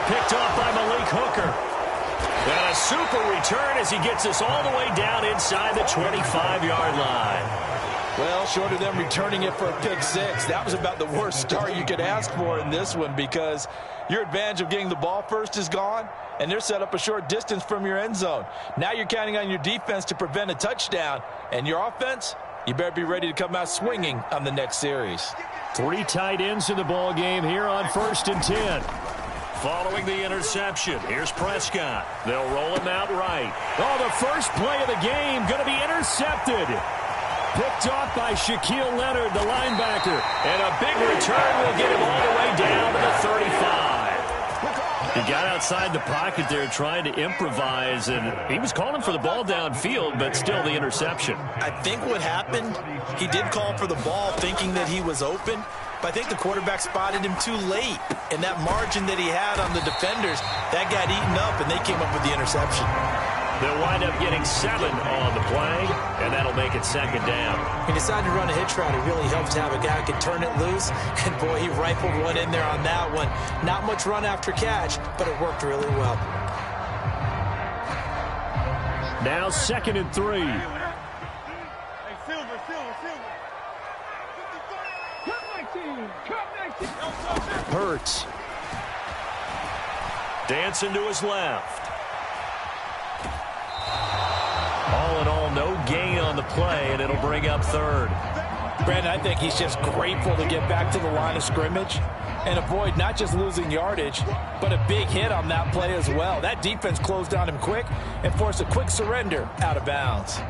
Picked off by Malik Hooker. And a super return as he gets us all the way down inside the 25-yard line. Well, short of them returning it for a pick six, that was about the worst start you could ask for in this one, because your advantage of getting the ball first is gone, and they're set up a short distance from your end zone. Now you're counting on your defense to prevent a touchdown, and your offense, you better be ready to come out swinging on the next series. 3 tight ends in the ball game here on 1st and 10. Following the interception, here's Prescott. They'll roll him out right. Oh, the first play of the game going to be intercepted. Picked off by Shaquille Leonard, the linebacker. And a big return will get him all the way down to the 35. He got outside the pocket there trying to improvise, and he was calling for the ball downfield, but still the interception. I think what happened, he did call for the ball thinking that he was open, but I think the quarterback spotted him too late. And that margin that he had on the defenders, that got eaten up, and they came up with the interception. They'll wind up getting 7 on the play, and that'll make it second down. He decided to run a hitch route. It really helped to have a guy who could turn it loose. And, boy, he rifled one in there on that one. Not much run after catch, but it worked really well. Now 2nd and 3. Hey, Silver. Cut my team. Hurts. Dancing to his left. All in all, no gain on the play, and it'll bring up 3rd. Brandon, I think he's just grateful to get back to the line of scrimmage and avoid not just losing yardage, but a big hit on that play as well. That defense closed on him quick and forced a quick surrender out of bounds.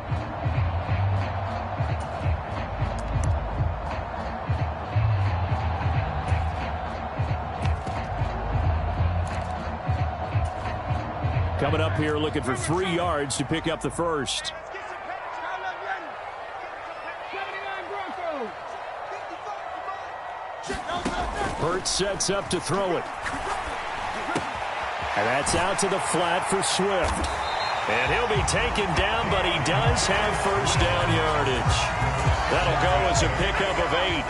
Coming up here looking for 3 yards to pick up the first. Hurts sets up to throw it. And that's out to the flat for Swift. And he'll be taken down, but he does have first down yardage. That'll go as a pickup of 8.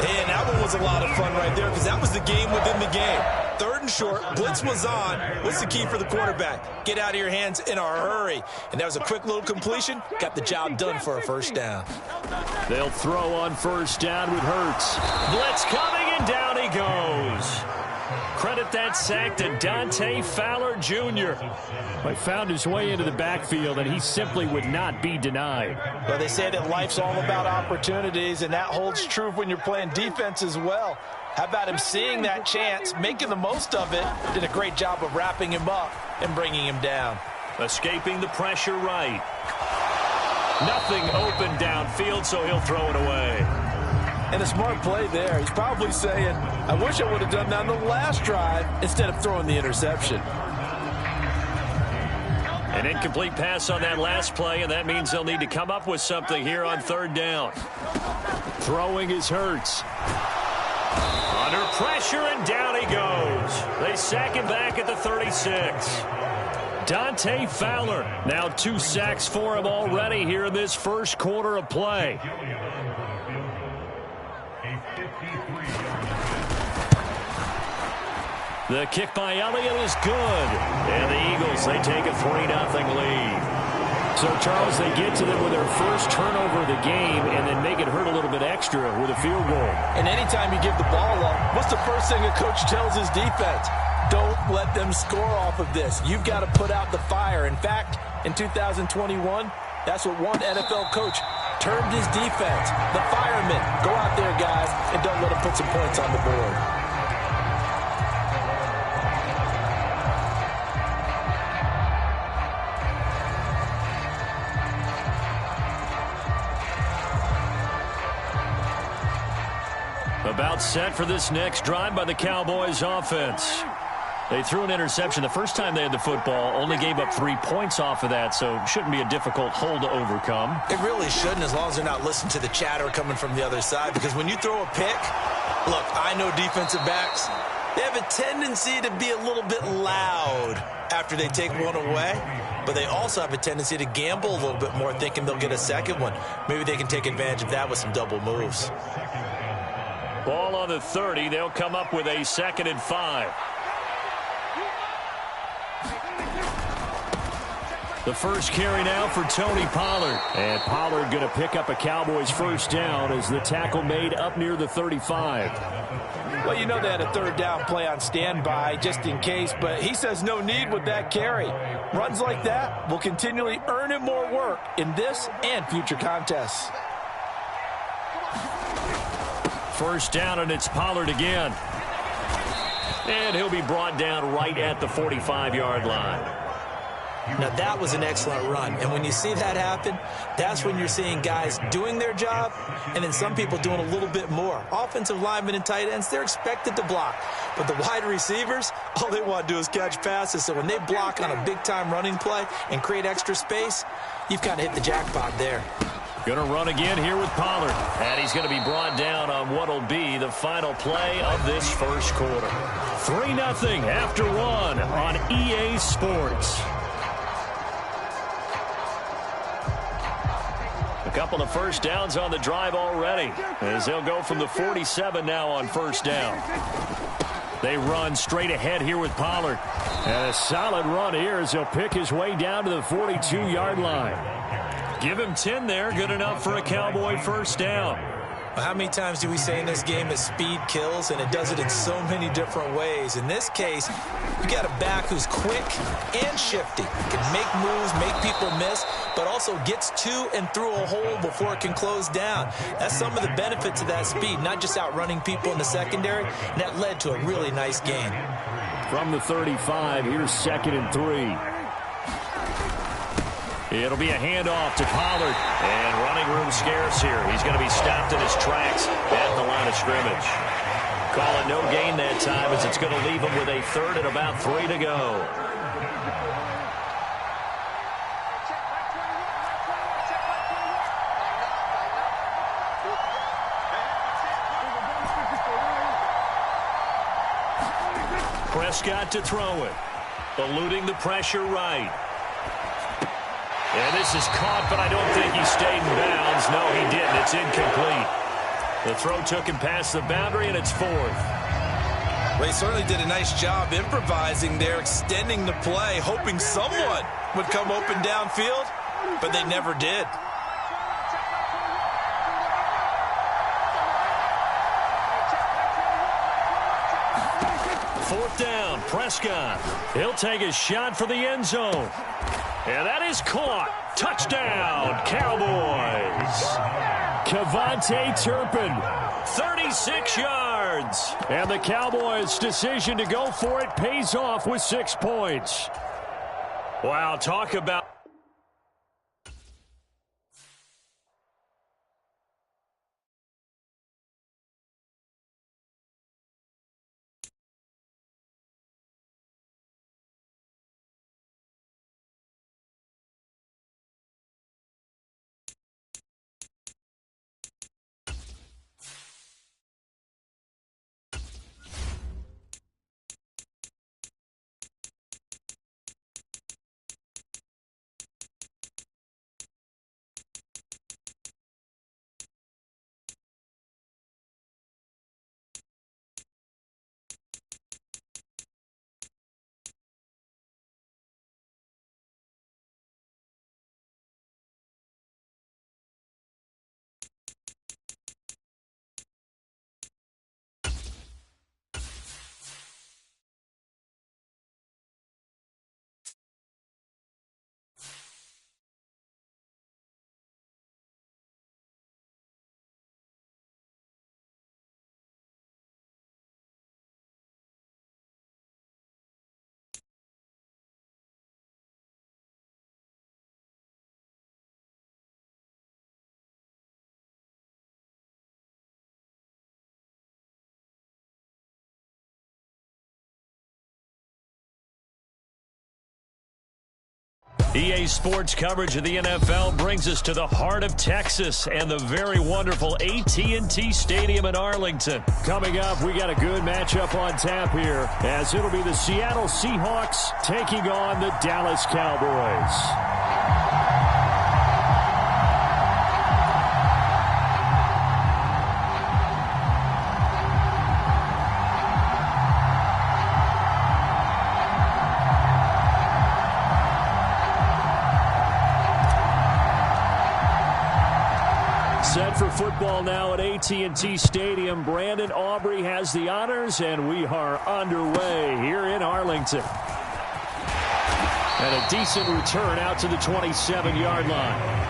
And that one was a lot of fun right there, because that was the game within the game. 3rd and short, blitz was on. What's the key for the quarterback? Get out of your hands in a hurry. And that was a quick little completion. Got the job done for a first down. They'll throw on first down with Hurts. Blitz coming, and down he goes. Credit that sack to Dante Fowler Jr. He found his way into the backfield, and he simply would not be denied. Well, they say that life's all about opportunities, and that holds true when you're playing defense as well. How about him seeing that chance, making the most of it, did a great job of wrapping him up and bringing him down. Escaping the pressure right. Nothing open downfield, so he'll throw it away. And a smart play there. He's probably saying, I wish I would have done that on the last drive instead of throwing the interception. An incomplete pass on that last play, and that means they'll need to come up with something here on 3rd down. Throwing is Hurts. Under pressure, and down he goes. They sack him back at the 36. Dante Fowler. Now 2 sacks for him already here in this first quarter of play. The kick by Elliott is good. And the Eagles, they take a 3-0 lead. So, Charles, they get to them with their first turnover of the game and then make it hurt a little bit extra with a field goal. And anytime you give the ball up, what's the first thing a coach tells his defense? Don't let them score off of this. You've got to put out the fire. In fact, in 2021, that's what one NFL coach termed his defense. The firemen. Go out there, guys, and don't let them put some points on the board. About set for this next drive by the Cowboys offense. They threw an interception the first time they had the football, only gave up 3 points off of that, so shouldn't be a difficult hole to overcome. It really shouldn't, as long as they're not listening to the chatter coming from the other side, because when you throw a pick, look, I know defensive backs, they have a tendency to be a little bit loud after they take one away, but they also have a tendency to gamble a little bit more, thinking they'll get a second one. Maybe they can take advantage of that with some double moves. Ball on the 30. They'll come up with a 2nd and 5. The first carry now for Tony Pollard. And Pollard going to pick up a Cowboys first down as the tackle made up near the 35. Well, you know they had a third down play on standby just in case, but he says no need with that carry. Runs like that will continually earn him more work in this and future contests. First down, and it's Pollard again. And he'll be brought down right at the 45-yard line. Now, that was an excellent run. And when you see that happen, that's when you're seeing guys doing their job and then some people doing a little bit more. Offensive linemen and tight ends, they're expected to block. But the wide receivers, all they want to do is catch passes. So when they block on a big-time running play and create extra space, you've kind of hit the jackpot there. Going to run again here with Pollard. And he's going to be brought down on what will be the final play of this first quarter. 3-0 after 1 on EA Sports. A couple of first downs on the drive already, as they'll go from the 47 now on first down. They run straight ahead here with Pollard. And a solid run here as he'll pick his way down to the 42-yard line. Give him 10 there, good enough for a Cowboy first down. Well, how many times do we say in this game that speed kills, and it does it in so many different ways? In this case, you got a back who's quick and shifty. Can make moves, make people miss, but also gets to and through a hole before it can close down. That's some of the benefits of that speed, not just outrunning people in the secondary, and that led to a really nice gain. From the 35, here's 2nd and 3. It'll be a handoff to Pollard. And running room scarce here. He's going to be stopped in his tracks at the line of scrimmage. Call it no gain that time as it's going to leave him with a 3rd and about 3 to go. Prescott to throw it. Eluding the pressure right. And this is caught, but I don't think he stayed in bounds. No, he didn't. It's incomplete. The throw took him past the boundary, and it's 4th. Well, he certainly did a nice job improvising there, extending the play, hoping someone would come open downfield, but they never did. Fourth down, Prescott. He'll take a shot for the end zone. And that is caught. Touchdown, Cowboys. Kevontae Turpin, 36 yards. And the Cowboys' decision to go for it pays off with 6 points. Wow, talk about EA Sports coverage of the NFL brings us to the heart of Texas and the very wonderful AT&T Stadium in Arlington. Coming up, we got a good matchup on tap here, as it'll be the Seattle Seahawks taking on the Dallas Cowboys. Set for football now at AT&T Stadium. Brandon Aubrey has the honors, and we are underway here in Arlington. And a decent return out to the 27-yard line.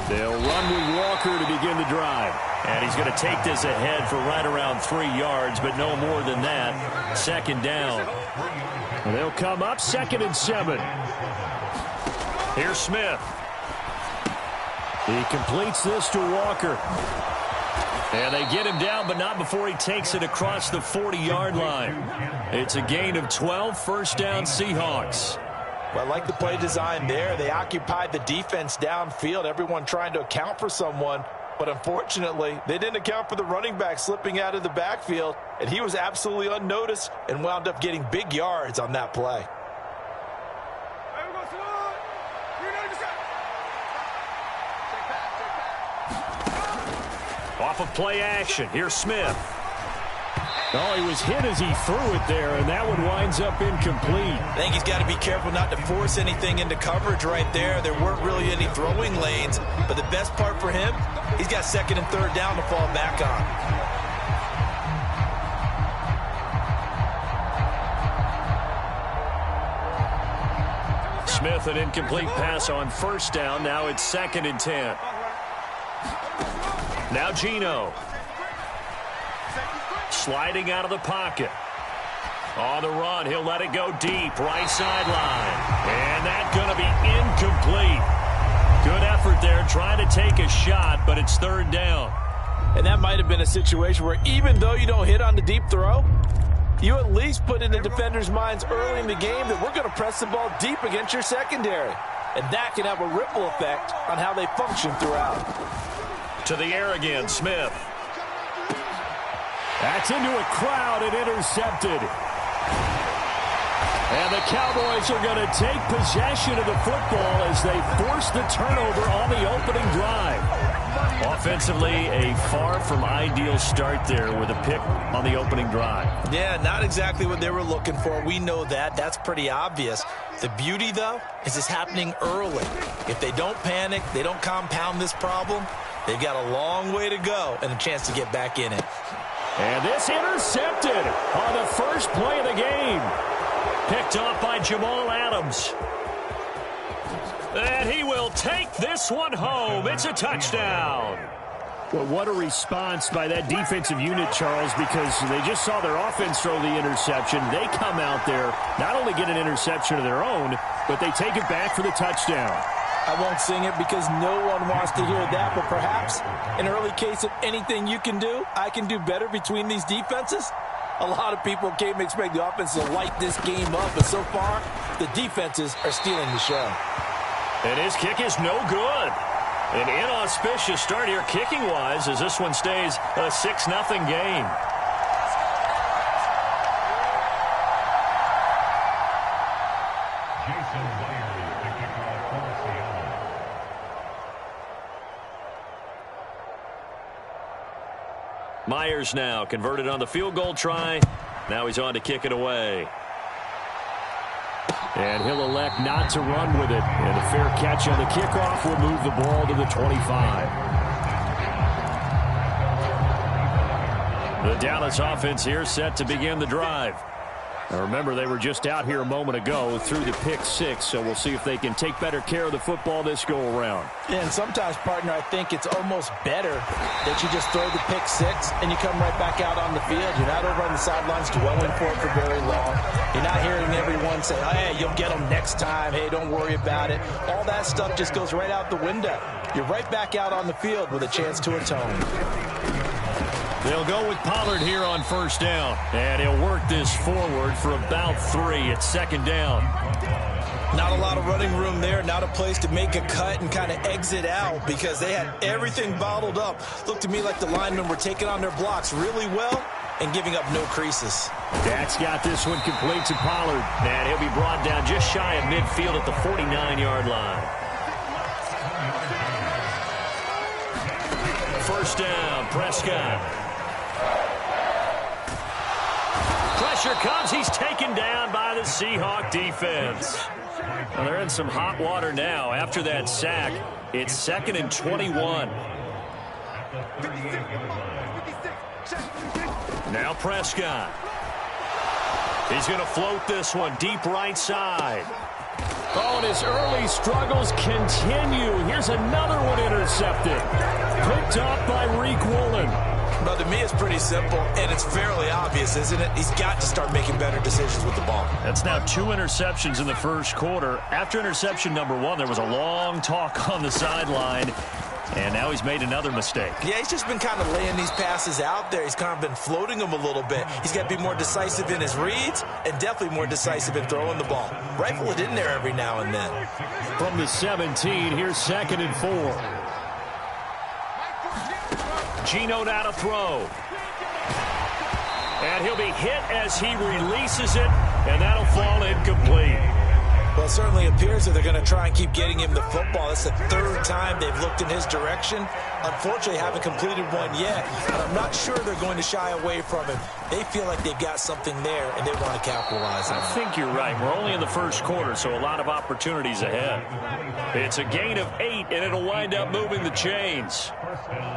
They'll run with Walker to begin the drive. And he's going to take this ahead for right around 3 yards, but no more than that. Second down. And they'll come up 2nd and 7. Here's Smith. He completes this to Walker. And they get him down, but not before he takes it across the 40-yard line. It's a gain of 12, first down Seahawks. Well, I like the play design there. They occupied the defense downfield, everyone trying to account for someone. But unfortunately, they didn't account for the running back slipping out of the backfield, and he was absolutely unnoticed and wound up getting big yards on that play. Off of play action, here's Smith. Oh, he was hit as he threw it there, and that one winds up incomplete. I think he's got to be careful not to force anything into coverage right there. There weren't really any throwing lanes, but the best part for him, he's got 2nd and 3rd down to fall back on. Smith, an incomplete pass on first down. Now it's 2nd and 10. Now Geno. Sliding out of the pocket. On the run, he'll let it go deep, right sideline. And that's going to be incomplete. Good effort there, trying to take a shot, but it's 3rd down. And that might have been a situation where even though you don't hit on the deep throw, you at least put in the defenders' minds early in the game that we're going to press the ball deep against your secondary. And that can have a ripple effect on how they function throughout. To the air again, Smith. That's into a crowd and intercepted. And the Cowboys are going to take possession of the football as they force the turnover on the opening drive. Offensively, a far from ideal start there with a pick on the opening drive. Yeah, not exactly what they were looking for. We know that. That's pretty obvious. The beauty, though, is it's happening early. If they don't panic, they don't compound this problem, they've got a long way to go and a chance to get back in it. And this intercepted on the first play of the game. Picked off by Jamal Adams. And he will take this one home. It's a touchdown. Well, what a response by that defensive unit, Charles, because they just saw their offense throw the interception. They come out there, not only get an interception of their own, but they take it back for the touchdown. I won't sing it because no one wants to hear that, but perhaps an early case of anything you can do, I can do better between these defenses. A lot of people came to expect the offense to light this game up, but so far, the defenses are stealing the show. And his kick is no good. An inauspicious start here kicking-wise as this one stays a 6-0 game. Myers now converted on the field goal try. Now he's on to kick it away. And he'll elect not to run with it. And a fair catch on the kickoff will move the ball to the 25. The Dallas offense here set to begin the drive. Now remember, they were just out here a moment ago through the pick six, so we'll see if they can take better care of the football this go-around. Yeah, and sometimes, partner, I think it's almost better that you just throw the pick six and you come right back out on the field. You're not over on the sidelines dwelling for it for very long. You're not hearing everyone say, oh, hey, you'll get them next time. Hey, don't worry about it. All that stuff just goes right out the window. You're right back out on the field with a chance to atone. They'll go with Pollard here on first down. And he'll work this forward for about 3. It's second down. Not a lot of running room there, not a place to make a cut and kind of exit out because they had everything bottled up. Looked to me like the linemen were taking on their blocks really well and giving up no creases. Dak's got this one complete to Pollard. And he'll be brought down just shy of midfield at the 49-yard line. First down, Prescott. Pressure comes. He's taken down by the Seahawk defense. Well, they're in some hot water now. After that sack, it's 2nd and 21. Now Prescott. He's going to float this one deep right side. Oh, and his early struggles continue. Here's another one intercepted. Picked up by Reek Woolen. But to me, it's pretty simple, and it's fairly obvious, isn't it? He's got to start making better decisions with the ball. That's now 2 interceptions in the first quarter. After interception number 1, there was a long talk on the sideline, and now he's made another mistake. Yeah, he's just been kind of laying these passes out there. He's kind of been floating them a little bit. He's got to be more decisive in his reads and definitely more decisive in throwing the ball. Rifle it in there every now and then. From the 17, here's 2nd and 4. Geno now to throw. And he'll be hit as he releases it, and that'll fall incomplete. Well, it certainly appears that they're going to try and keep getting him the football. That's the 3rd time they've looked in his direction. Unfortunately, haven't completed one yet, but I'm not sure they're going to shy away from him. They feel like they've got something there, and they want to capitalize on it. I think you're right. We're only in the first quarter, so a lot of opportunities ahead. It's a gain of 8, and it'll wind up moving the chains.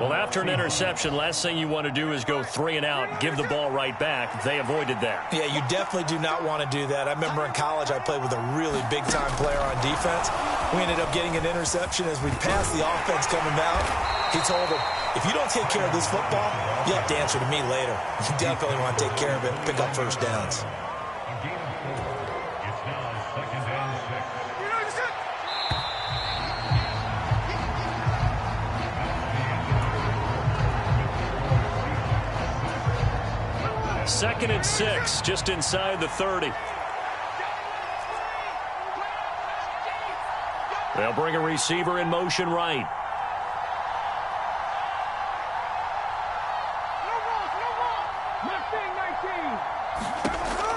Well, after an interception, last thing you want to do is go 3 and out, give the ball right back. They avoided that. Yeah, you definitely do not want to do that. I remember in college I played with a really big-time player on defense. We ended up getting an interception as we passed the offense coming out. He told him, if you don't take care of this football, you have to answer to me later. You definitely want to take care of it and pick up first downs. Second and 6, just inside the 30. They'll bring a receiver in motion right.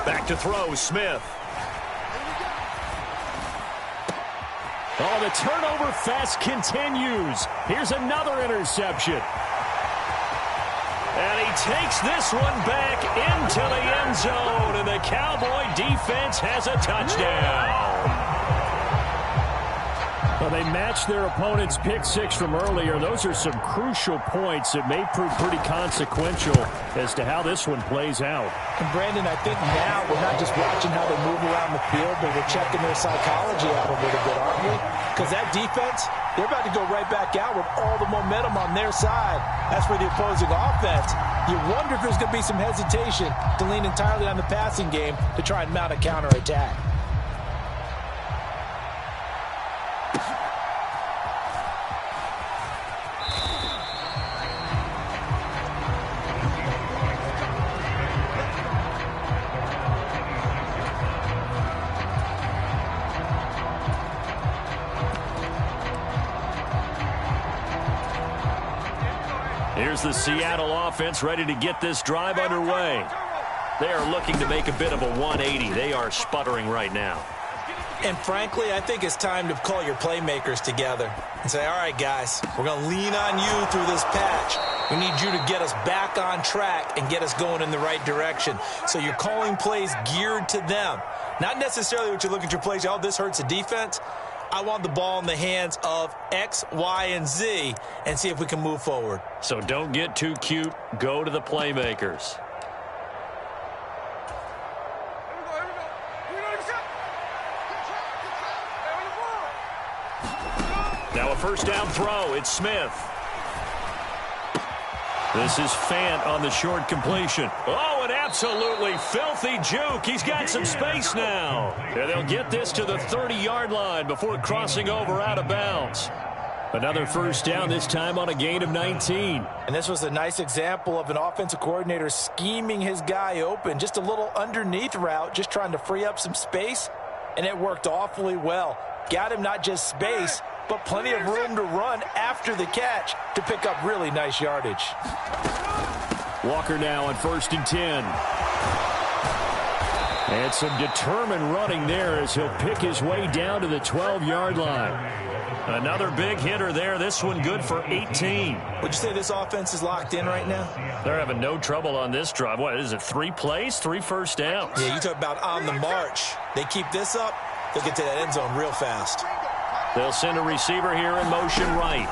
Back to throw, Smith. Oh, the turnover fest continues. Here's another interception. And he takes this one back into the end zone, and the Cowboy defense has a touchdown. Well, they matched their opponent's pick six from earlier. Those are some crucial points that may prove pretty consequential as to how this one plays out. And, Brandon, I think now we're not just watching how they move around the field, but we're checking their psychology out a little bit, aren't we? Because that defense, they're about to go right back out with all the momentum on their side. As for the opposing offense, you wonder if there's going to be some hesitation to lean entirely on the passing game to try and mount a counterattack. Here's the Seattle offense ready to get this drive underway. They are looking to make a bit of a 180. They are sputtering right now. And frankly, I think it's time to call your playmakers together and say, all right, guys, we're going to lean on you through this patch. We need you to get us back on track and get us going in the right direction. So you're calling plays geared to them. Not necessarily what you look at your plays, oh, this hurts the defense. I want the ball in the hands of X, Y, and Z and see if we can move forward. So don't get too cute. Go to the playmakers. Now a first down throw. It's Smith. This is Fant on the short completion. Oh, an absolutely filthy juke. He's got some space now. And they'll get this to the 30-yard line before crossing over out of bounds. Another first down, this time on a gain of 19. And this was a nice example of an offensive coordinator scheming his guy open. Just a little underneath route, just trying to free up some space. And it worked awfully well. Got him not just space, but plenty of room to run after the catch to pick up really nice yardage. Walker now on 1st and 10. And some determined running there as he'll pick his way down to the 12-yard line. Another big hitter there. This one good for 18. Would you say this offense is locked in right now? They're having no trouble on this drive. What is it, 3 plays, 3 first downs? Yeah, you talk about on the march. They keep this up, they'll get to that end zone real fast. They'll send a receiver here in motion right.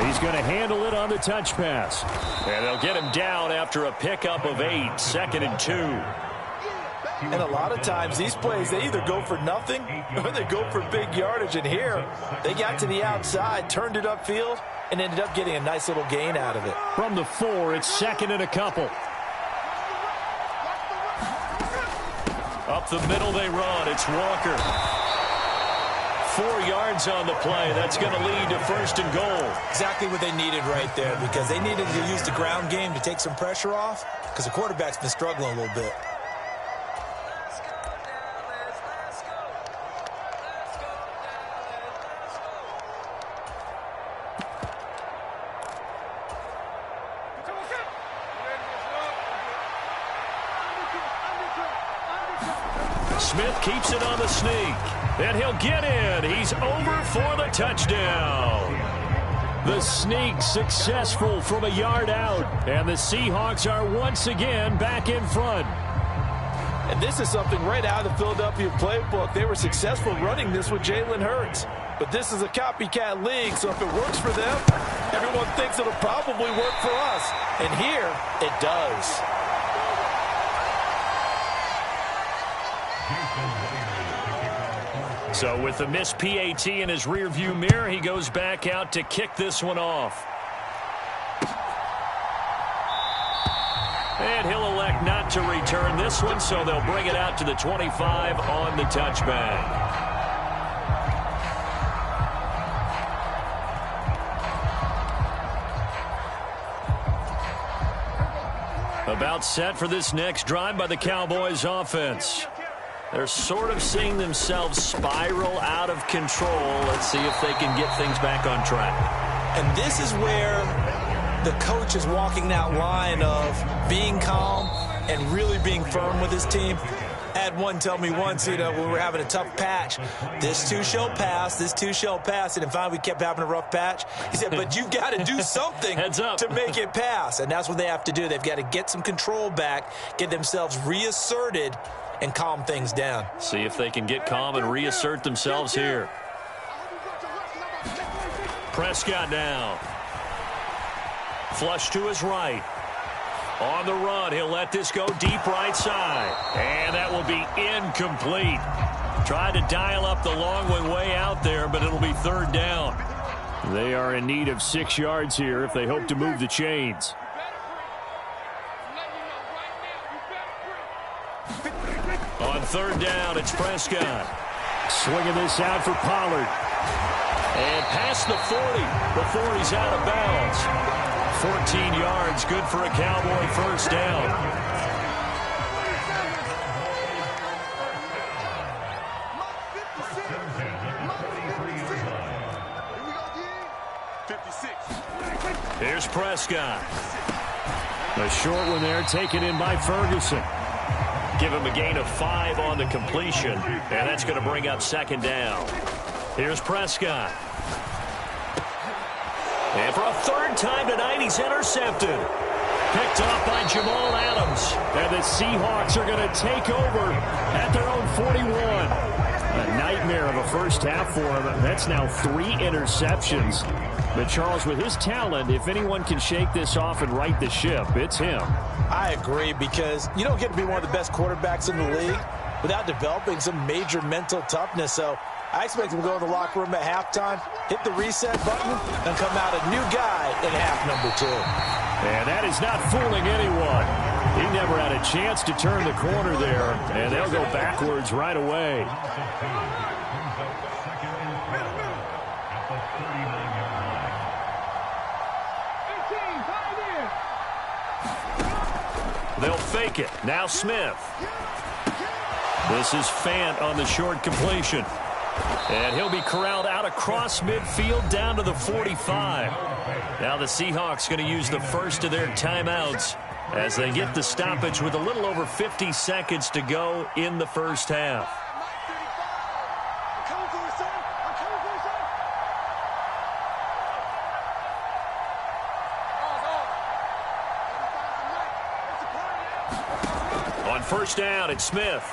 He's going to handle it on the touch pass. And they'll get him down after a pickup of 8, 2nd and 2. And a lot of times these plays, they either go for nothing or they go for big yardage. And here, they got to the outside, turned it upfield, and ended up getting a nice little gain out of it. From the 4, it's 2nd and a couple. Up the middle they run. It's Walker. 4 yards on the play. That's going to lead to 1st and goal. Exactly what they needed right there, because they needed to use the ground game to take some pressure off, because the quarterback's been struggling a little bit. Smith keeps it on the sneak. And he'll get in. He's over for the touchdown. The sneak successful from a yard out. And the Seahawks are once again back in front. And this is something right out of the Philadelphia playbook. They were successful running this with Jalen Hurts. But this is a copycat league, so if it works for them, everyone thinks it'll probably work for us. And here, it does. So with the missed PAT in his rearview mirror, he goes back out to kick this one off. And he'll elect not to return this one, so they'll bring it out to the 25 on the touchback. About set for this next drive by the Cowboys offense. They're sort of seeing themselves spiral out of control. Let's see if they can get things back on track. And this is where the coach is walking that line of being calm and really being firm with his team. I had one tell me once, when we were having a tough patch, this too shall pass, this too shall pass. And finally we kept having a rough patch. He said, but you've got to do something to make it pass. And that's what they have to do. They've got to get some control back, get themselves reasserted, and calm things down. See if they can get calm and reassert themselves here. Prescott now. Flush to his right. On the run, he'll let this go deep right side. And that will be incomplete. Tried to dial up the long one way out there, but it'll be 3rd down. They are in need of 6 yards here if they hope to move the chains. On 3rd down, it's Prescott. Swinging this out for Pollard. And past the 40 before he's out of bounds. 14 yards, good for a Cowboy first down. Here's Prescott. A short one there taken in by Ferguson. Give him a gain of 5 on the completion, and that's going to bring up 2nd down. Here's Prescott. And for a 3rd time tonight, he's intercepted. Picked off by Jamal Adams. And the Seahawks are going to take over at their own 41. A nightmare of a first half for him. That's now 3 interceptions. But Charles, with his talent, if anyone can shake this off and right the ship, it's him. I agree, because you don't get to be one of the best quarterbacks in the league without developing some major mental toughness. So I expect him to go in the locker room at halftime, hit the reset button, and come out a new guy in half number 2. And that is not fooling anyone. He never had a chance to turn the corner there, and they'll go backwards right away. They'll fake it. Now Smith. This is Fant on the short completion. And he'll be corralled out across midfield down to the 45. Now the Seahawks going to use the first of their timeouts as they get the stoppage with a little over 50 seconds to go in the first half. On first down, it's Smith.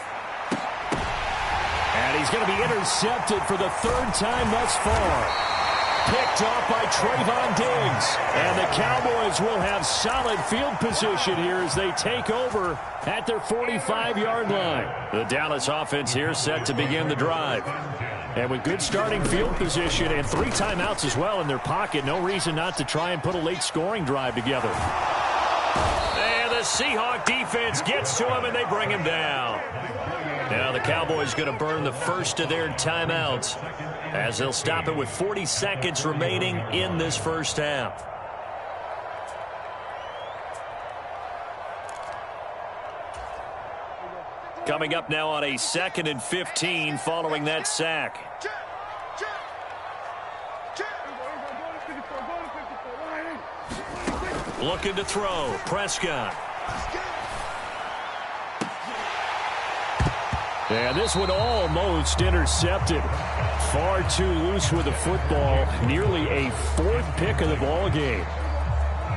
And he's going to be intercepted for the third time thus far. Picked off by Trayvon Diggs. And the Cowboys will have solid field position here as they take over at their 45-yard line. The Dallas offense here set to begin the drive. And with good starting field position and 3 timeouts as well in their pocket, no reason not to try and put a late scoring drive together. And the Seahawk defense gets to him and they bring him down. Now the Cowboys going to burn the first of their timeouts as they'll stop it with 40 seconds remaining in this first half. Coming up now on a 2nd and 15 following that sack. Looking to throw. Prescott. And this one almost intercepted. Far too loose with the football. Nearly a 4th pick of the ball game.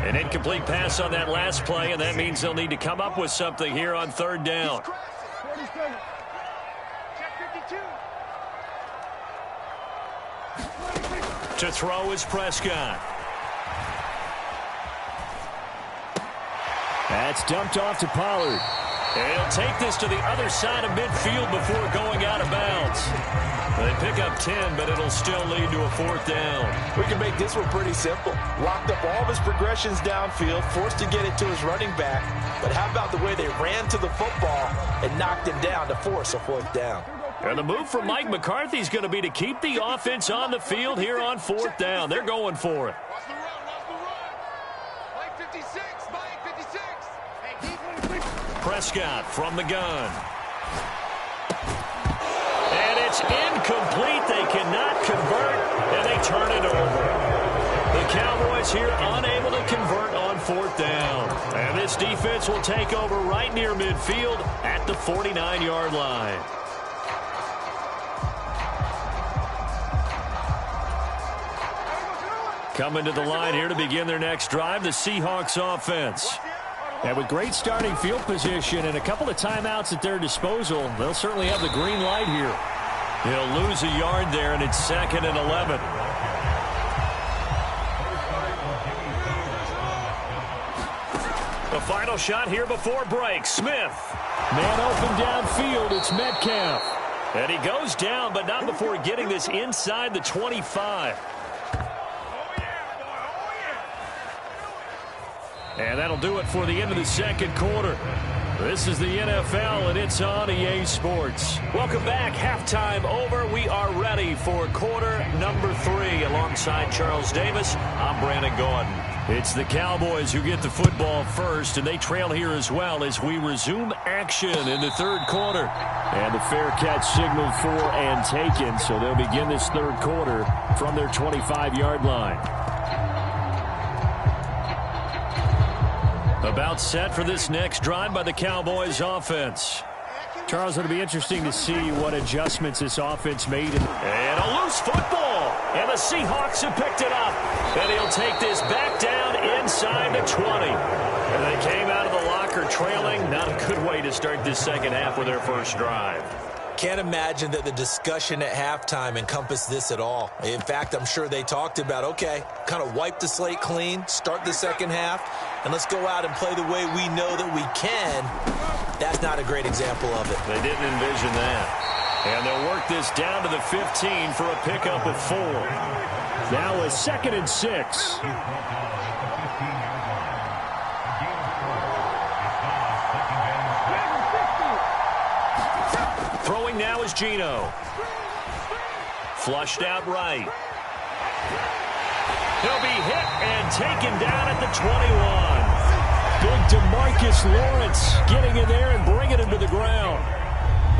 An incomplete pass on that last play, and that means they'll need to come up with something here on 3rd down. To throw is Prescott. That's dumped off to Pollard. And he'll take this to the other side of midfield before going out of bounds. They pick up 10, but it'll still lead to a 4th down. We can make this one pretty simple. Locked up all of his progressions downfield, forced to get it to his running back. But how about the way they ran to the football and knocked him down to force a 4th down? And the move from Mike McCarthy is going to be to keep the offense on the field here on 4th down. They're going for it. Prescott from the gun. And it's incomplete. They cannot convert, and they turn it over. The Cowboys here unable to convert on 4th down. And this defense will take over right near midfield at the 49-yard line. Coming to the line here to begin their next drive, the Seahawks offense. And with great starting field position and a couple of timeouts at their disposal, they'll certainly have the green light here. He'll lose a yard there, and it's 2nd and 11. The final shot here before break. Smith. Man open downfield. It's Metcalf. And he goes down, but not before getting this inside the 25. And that'll do it for the end of the 2nd quarter. This is the NFL, and it's on EA Sports. Welcome back. Halftime over. We are ready for quarter number 3. Alongside Charles Davis, I'm Brandon Gordon. It's the Cowboys who get the football first, and they trail here as well as we resume action in the 3rd quarter. And the fair catch signaled for and taken, so they'll begin this 3rd quarter from their 25-yard line. About set for this next drive by the Cowboys offense. Charles, it'll be interesting to see what adjustments this offense made. And a loose football. And the Seahawks have picked it up. And he'll take this back down inside the 20. And they came out of the locker trailing. Not a good way to start this 2nd half with their first drive. Can't imagine that the discussion at halftime encompassed this at all. In fact, I'm sure they talked about, okay, kind of wipe the slate clean, start the 2nd half, and let's go out and play the way we know that we can. That's not a great example of it. They didn't envision that. And they'll work this down to the 15 for a pickup of 4. Now a 2nd and 6. Throwing now is Geno. Flushed out right. He'll be hit and taken down at the 21. Big DeMarcus Lawrence getting in there and bringing him to the ground.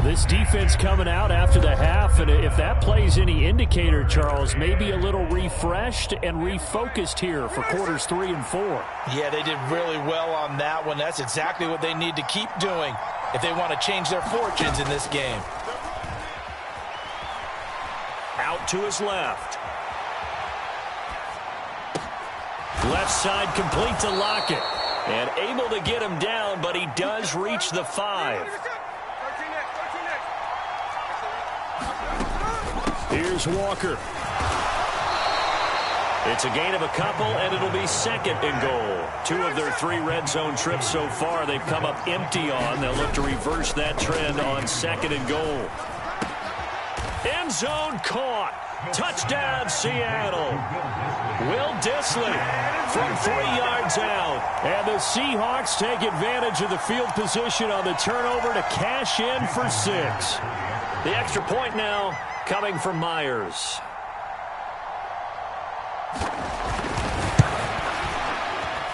This defense coming out after the half, and if that plays any indicator, Charles, maybe a little refreshed and refocused here for quarters 3 and 4. Yeah, they did really well on that one. That's exactly what they need to keep doing if they want to change their fortunes in this game. Out to his left. Left side complete to Lockett. And able to get him down, but he does reach the 5. Here's Walker. It's a gain of a couple, and it'll be 2nd and goal. 2 of their 3 red zone trips so far they've come up empty on. They'll look to reverse that trend on 2nd and goal. End zone caught. Touchdown, Seattle. Will Dissly from 3 yards out. And the Seahawks take advantage of the field position on the turnover to cash in for 6. The extra point now coming from Myers.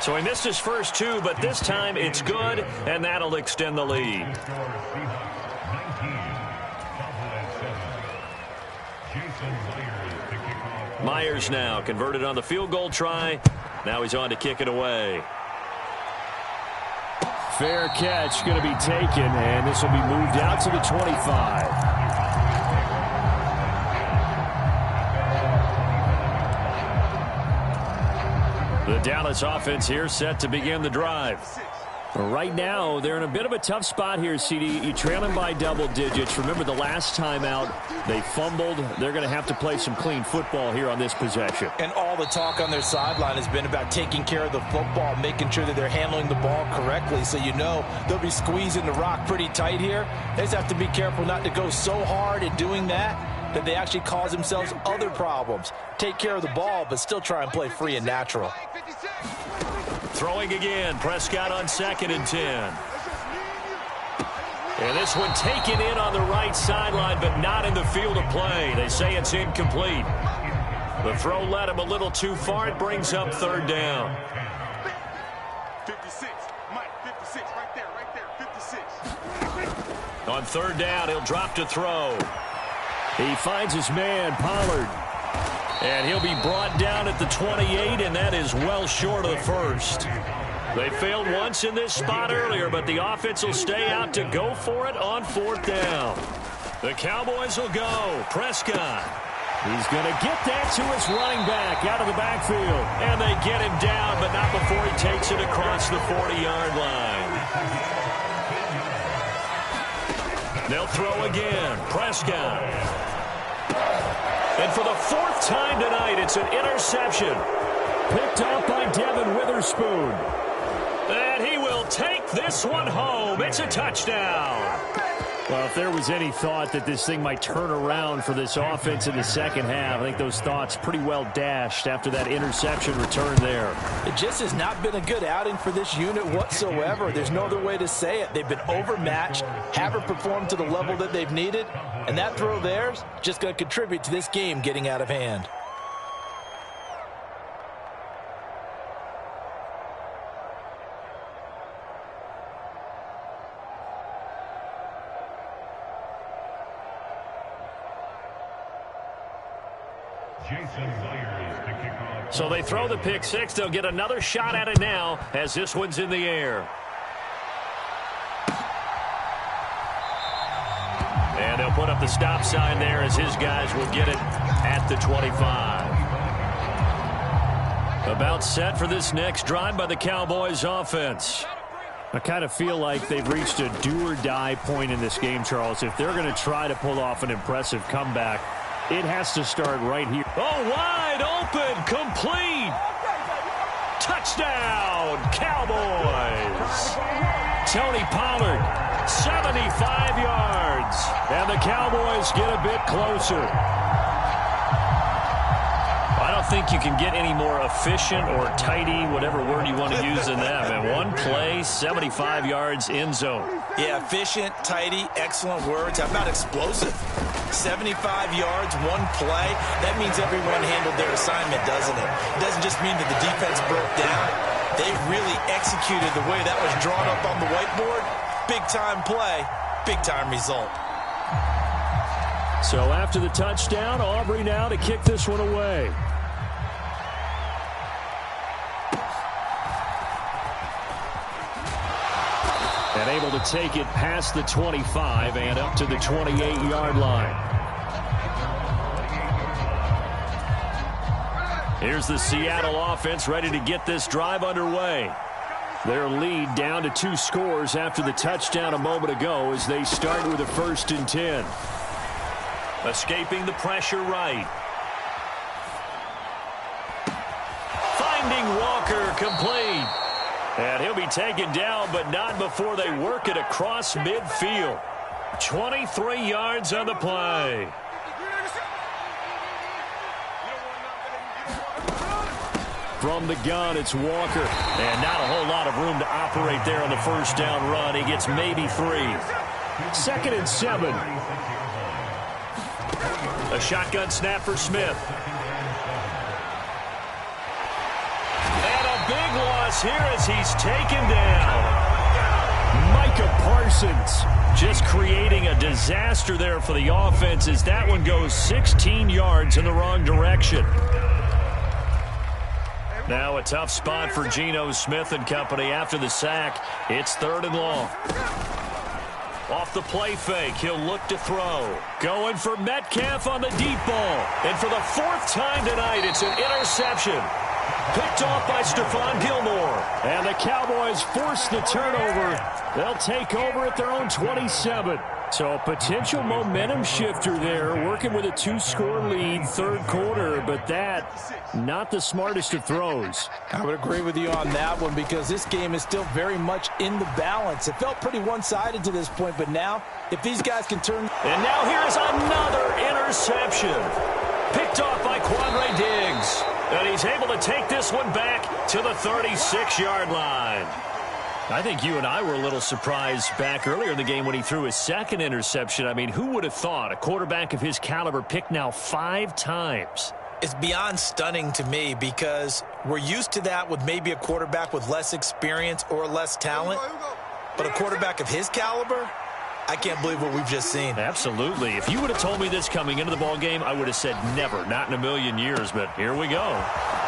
So he missed his first 2, but this time it's good, and that'll extend the lead. Myers now converted on the field goal try. Now he's on to kick it away. Fair catch going to be taken, and this will be moved out to the 25. The Dallas offense here set to begin the drive. Right now, they're in a bit of a tough spot here, CD. You trail them by double digits. Remember the last time out, they fumbled. They're going to have to play some clean football here on this possession. And all the talk on their sideline has been about taking care of the football, making sure that they're handling the ball correctly. So you know they'll be squeezing the rock pretty tight here. They just have to be careful not to go so hard in doing that they actually cause themselves other problems. Take care of the ball, but still try and play free and natural. Throwing again, Prescott on 2nd and 10. And this one taken in on the right sideline, but not in the field of play. They say it's incomplete. The throw led him a little too far. It brings up 3rd down. 56, Mike, 56, right there, 56. On 3rd down, he'll drop to throw. He finds his man, Pollard. And he'll be brought down at the 28, and that is well short of the 1st. They failed once in this spot earlier, but the offense will stay out to go for it on 4th down. The Cowboys will go. Prescott. He's going to get that to his running back out of the backfield. And they get him down, but not before he takes it across the 40-yard line. They'll throw again. Prescott. And for the 4th time tonight, it's an interception. Picked up by Devin Witherspoon. And he will take this one home. It's a touchdown. Well, if there was any thought that this thing might turn around for this offense in the second half, I think those thoughts pretty well dashed after that interception return there. It just has not been a good outing for this unit whatsoever. There's no other way to say it. They've been overmatched, haven't performed to the level that they've needed, and that throw there's just going to contribute to this game getting out of hand. So they throw the pick 6. They'll get another shot at it now as this one's in the air. And they'll put up the stop sign there as his guys will get it at the 25. About set for this next drive by the Cowboys offense. I kind of feel like they've reached a do-or-die point in this game, Charles. If they're going to try to pull off an impressive comeback, it has to start right here. Oh, wide open, complete. Touchdown, Cowboys. Tony Pollard 75 yards. And the Cowboys get a bit closer. I don't think you can get any more efficient or tidy, whatever word you want to use in that. And one play, 75 yards, end zone. Yeah, efficient, tidy, excellent words. How about explosive? 75 yards, one play. That means everyone handled their assignment, doesn't it? It doesn't just mean that the defense broke down. They really executed the way that was drawn up on the whiteboard. Big-time play, big-time result. So after the touchdown, Aubrey now to kick this one away. And able to take it past the 25 and up to the 28-yard line. Here's the Seattle offense ready to get this drive underway. Their lead down to 2 scores after the touchdown a moment ago as they start with a 1st and 10. Escaping the pressure right. Finding Walker complete. And he'll be taken down, but not before they work it across midfield. 23 yards on the play. From the gun, it's Walker. And not a whole lot of room to operate there on the first down run. He gets maybe 3. 2nd and 7. A shotgun snap for Smith. And a big loss here as he's taken down. Micah Parsons just creating a disaster there for the offense as that one goes 16 yards in the wrong direction. Now a tough spot for Geno Smith and company after the sack. It's 3rd and long. Off the play fake, he'll look to throw. Going for Metcalf on the deep ball. And for the 4th time tonight, it's an interception. Picked off by Stephon Gilmore. And the Cowboys force the turnover. They'll take over at their own 27. So a potential momentum shifter there, working with a 2-score lead, 3rd quarter, but that, not the smartest of throws. I would agree with you on that one because this game is still very much in the balance. It felt pretty one-sided to this point, but now, if these guys can turn... And now here's another interception. Picked off by Quandre Diggs. And he's able to take this one back to the 36-yard line. I think you and I were a little surprised back earlier in the game when he threw his 2nd interception. I mean, who would have thought a quarterback of his caliber picked now 5 times? It's beyond stunning to me because we're used to that with maybe a quarterback with less experience or less talent. But a quarterback of his caliber, I can't believe what we've just seen. Absolutely. If you would have told me this coming into the ball game, I would have said never, not in a million years. But here we go.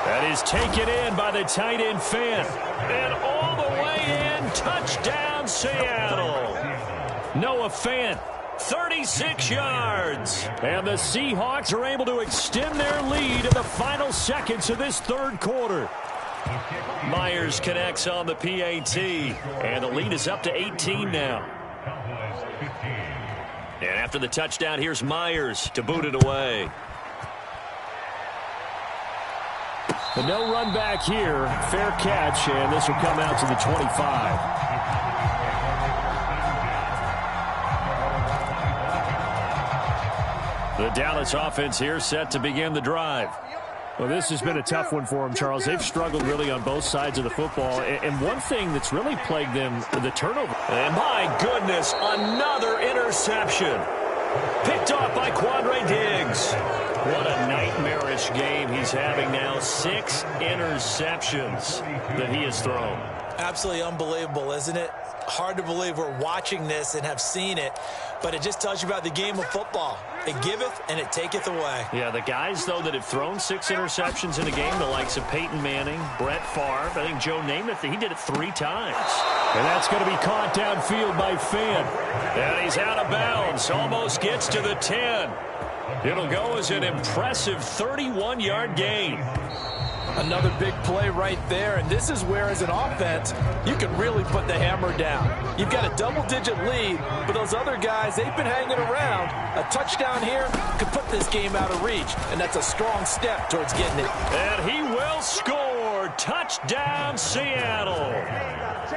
That is taken in by the tight end Fant. And all the way in, touchdown Seattle. Noah Fant, 36 yards. And the Seahawks are able to extend their lead in the final seconds of this 3rd quarter. Myers connects on the PAT. And the lead is up to 18 now. And after the touchdown, here's Myers to boot it away. The no run back here. Fair catch, and this will come out to the 25. The Dallas offense here set to begin the drive. Well, this has been a tough one for them, Charles. They've struggled really on both sides of the football. And one thing that's really plagued them, the turnover. And my goodness, another interception. Picked off by Quandre Diggs. What a nightmarish game he's having now. 6 interceptions that he has thrown. Absolutely unbelievable, isn't it? Hard to believe we're watching this and have seen it, but it just tells you about the game of football. It giveth and it taketh away. Yeah, the guys, though, that have thrown 6 interceptions in a game, the likes of Peyton Manning, Brett Favre, I think Joe Namath, he did it 3 times. And that's going to be caught downfield by Fant. And he's out of bounds, almost gets to the 10. It'll go as an impressive 31-yard gain. Another big play right there, and this is where, as an offense, you can really put the hammer down. You've got a double-digit lead, but those other guys, they've been hanging around. A touchdown here could put this game out of reach, and that's a strong step towards getting it. And he will score. score. Touchdown, Seattle.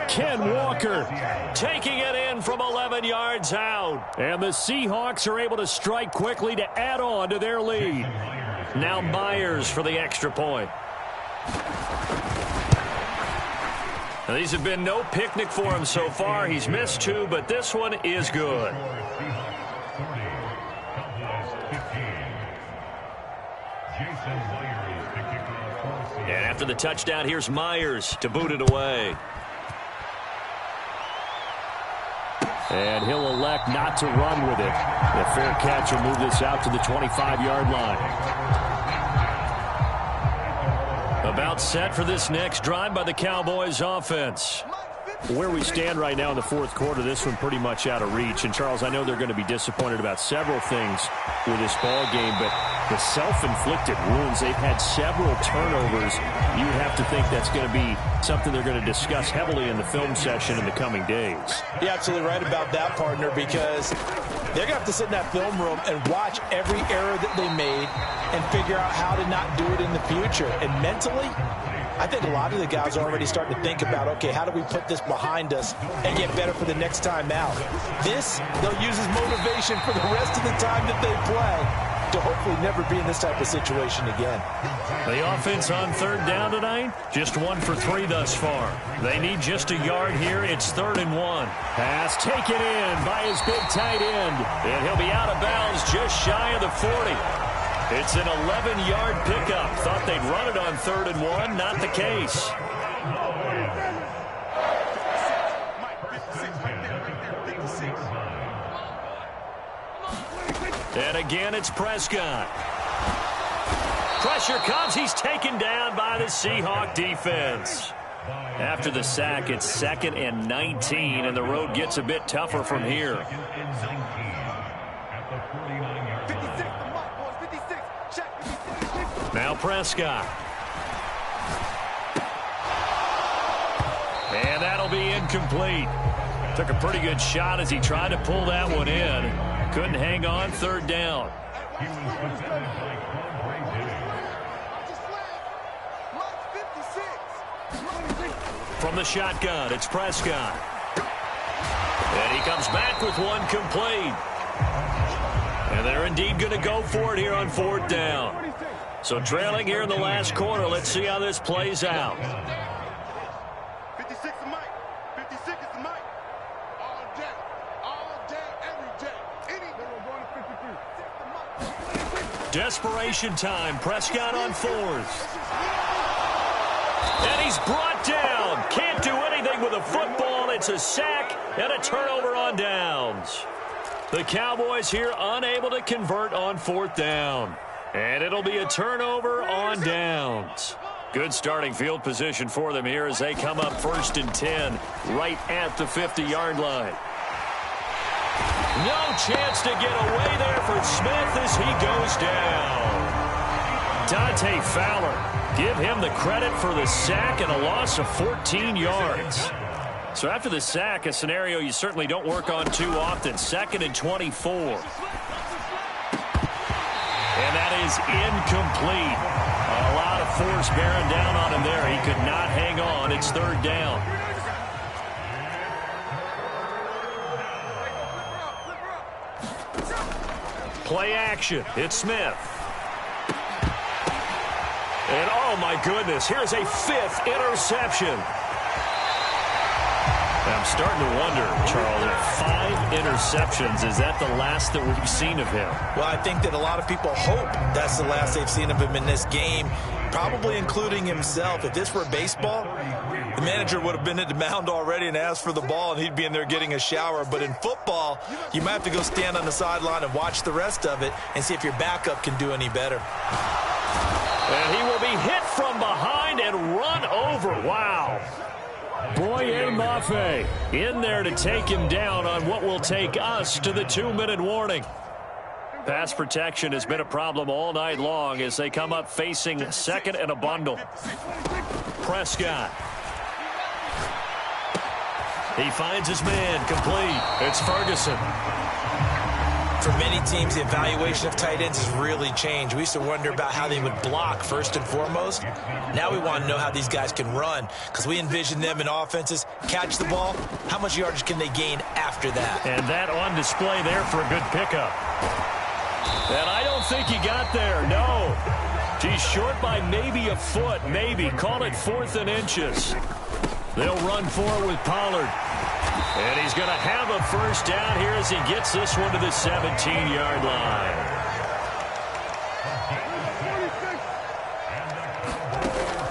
Ken Walker Taking it in from 11 yards out. And the Seahawks are able to strike quickly to add on to their lead. Now Myers for the extra point. Now, these have been no picnic for him so far. He's missed 2, but this one is good. And after the touchdown, here's Myers to boot it away. And he'll elect not to run with it. The fair catch will move this out to the 25-yard line. About set for this next drive by the Cowboys offense. Where we stand right now in the fourth quarter, this one pretty much out of reach. And, Charles, I know they're going to be disappointed about several things with this ball game, but the self-inflicted wounds, they've had several turnovers. You would have to think that's going to be something they're going to discuss heavily in the film session in the coming days. You're absolutely right about that, partner, because they're going to have to sit in that film room and watch every error that they made and figure out how to not do it in the future. And mentally, I think a lot of the guys are already starting to think about, okay, how do we put this behind us and get better for the next time out? This, they'll use as motivation for the rest of the time that they play to hopefully never be in this type of situation again. The offense on third down tonight, just 1 for 3 thus far. They need just a yard here. It's 3rd and 1. Pass taken in by his big tight end. And he'll be out of bounds just shy of the 40. It's an 11-yard pickup. Thought they'd run it on 3rd and 1. Not the case. And again, it's Prescott. Pressure comes. He's taken down by the Seahawk defense. After the sack, it's 2nd and 19, and the road gets a bit tougher from here. Now Prescott. And that'll be incomplete. Took a pretty good shot as he tried to pull that one in. Couldn't hang on. 3rd down. From the shotgun, it's Prescott. And he comes back with one complete. And they're indeed going to go for it here on 4th down. So trailing here in the last quarter. Let's see how this plays out. 56 is Mike. 56 is Mike. All day. All day, every day. Anything. We're going to 53. Desperation time. Prescott on 4th. And he's brought down. Can't do anything with a football. It's a sack and a turnover on downs. The Cowboys here unable to convert on 4th down. And it'll be a turnover on downs. Good starting field position for them here as they come up 1st and 10 right at the 50-yard line. No chance to get away there for Smith as he goes down. Dante Fowler, give him the credit for the sack and a loss of 14 yards. So after the sack, a scenario you certainly don't work on too often. 2nd and 24. And that is incomplete. A lot of force bearing down on him there. He could not hang on. It's 3rd down. Play action. It's Smith. And oh my goodness, here's a 5th interception. I'm starting to wonder, Charles, if 5 interceptions, is that the last that we've seen of him? Well, I think that a lot of people hope that's the last they've seen of him in this game, probably including himself. If this were baseball, the manager would have been at the mound already and asked for the ball, and he'd be in there getting a shower. But in football, you might have to go stand on the sideline and watch the rest of it and see if your backup can do any better. And he will be hit from behind and run over. Wow. Boye Mafe In there to take him down on what will take us to the 2-minute warning. Pass protection has been a problem all night long as they come up facing 2nd and a bundle. Prescott. He finds his man complete. It's Ferguson. for many teams, the evaluation of tight ends has really changed. We used to wonder about how they would block first and foremost. Now we want to know how these guys can run, because we envision them in offenses, catch the ball, how much yardage can they gain after that? And that on display there for a good pickup. And I don't think he got there, no. He's short by maybe a foot, maybe. Call it 4th and inches. They'll run forward with Pollard. And he's going to have a first down here as he gets this one to the 17-yard line.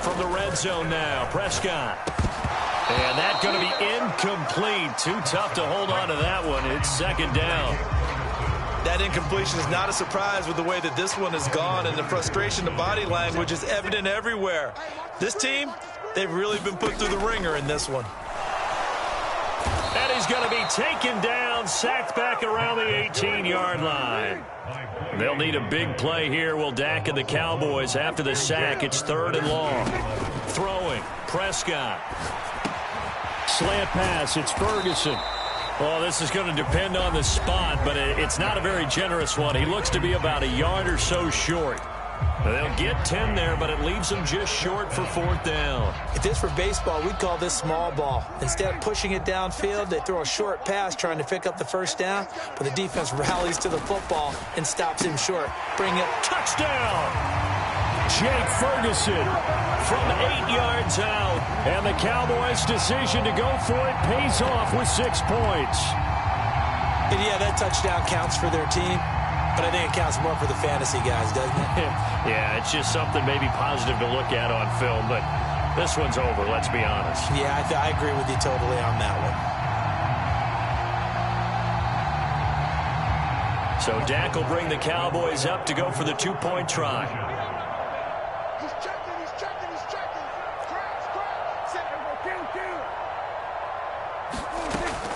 From the red zone now, Prescott. And that's going to be incomplete. Too tough to hold on to that one. It's 2nd down. That incompletion is not a surprise with the way that this one has gone, and the frustration, the body language is evident everywhere. This team, they've really been put through the ringer in this one. And he's going to be taken down, sacked back around the 18-yard line. They'll need a big play here, will Dak and the Cowboys. After the sack, it's 3rd and long. Throwing, Prescott. Slant pass, it's Ferguson. Well, this is going to depend on the spot, but it's not a very generous one. He looks to be about a yard or so short. They'll get 10 there, but it leaves them just short for 4th down. If this were baseball, we'd call this small ball. Instead of pushing it downfield, they throw a short pass trying to pick up the first down, but the defense rallies to the football and stops him short. Bring it. Touchdown! Jake Ferguson from 8 yards out. And the Cowboys' decision to go for it pays off with 6 points. And yeah, that touchdown counts for their team, but I think it counts more for the fantasy guys, doesn't it? Yeah, it's just something maybe positive to look at on film, but this one's over, let's be honest. Yeah, I agree with you totally on that one. So Dak will bring the Cowboys up to go for the 2-point try. He's checking.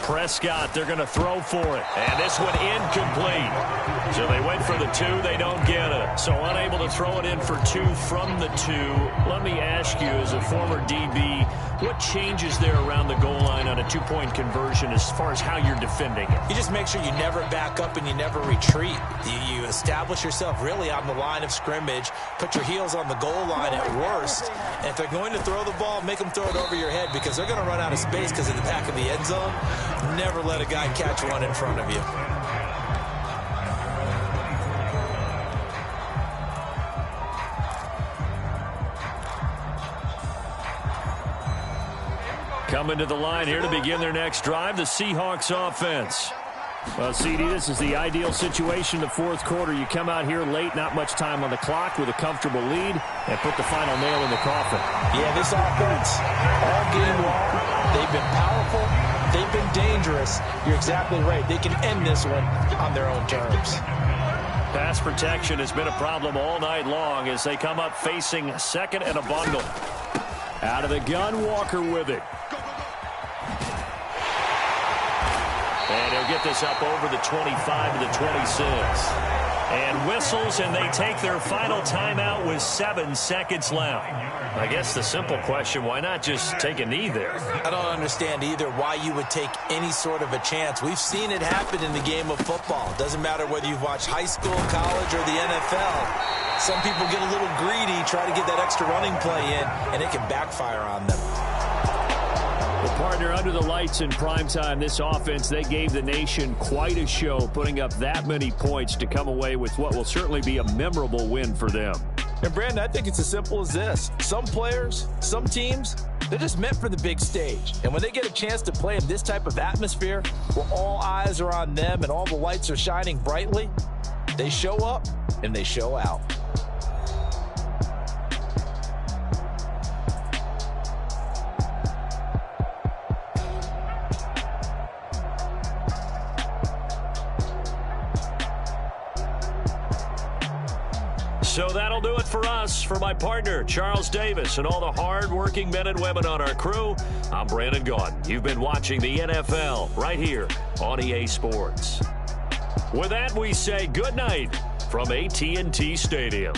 Prescott, they're going to throw for it. And this one incomplete. So they went for the 2, they don't get it. So unable to throw it in for 2 from the 2. Let me ask you, as a former DB, what changes there around the goal line on a 2-point conversion as far as how you're defending it? You just make sure you never back up and you never retreat. You establish yourself really on the line of scrimmage, put your heels on the goal line at worst. And if they're going to throw the ball, make them throw it over your head, because they're going to run out of space because of the back of the end zone. Never let a guy catch one in front of you. Coming to the line here to begin their next drive, the Seahawks offense. Well, CD, this is the ideal situation, the 4th quarter. You come out here late, not much time on the clock, with a comfortable lead, and put the final nail in the coffin. Yeah, this offense, all game long, they've been powerful, they've been dangerous. You're exactly right. They can end this one on their own terms. Pass protection has been a problem all night long as they come up facing 2nd and a bundle. Out of the gun, Walker with it. And he'll get this up over the 25 to the 26. And whistles, and they take their final timeout with 7 seconds left. I guess the simple question, why not just take a knee there? I don't understand either why you would take any sort of a chance. We've seen it happen in the game of football. Doesn't matter whether you've watched high school, college, or the NFL. Some people get a little greedy, try to get that extra running play in, and it can backfire on them. Well, partner, under the lights in primetime, this offense, they gave the nation quite a show, putting up that many points to come away with what will certainly be a memorable win for them. And, Brandon, I think it's as simple as this. Some players, some teams, they're just meant for the big stage. And when they get a chance to play in this type of atmosphere, where all eyes are on them and all the lights are shining brightly, they show up and they show out. So that'll do it for us. For my partner, Charles Davis, and all the hard-working men and women on our crew, I'm Brandon Gaudin. You've been watching the NFL right here on EA Sports. With that, we say good night from AT&T Stadium.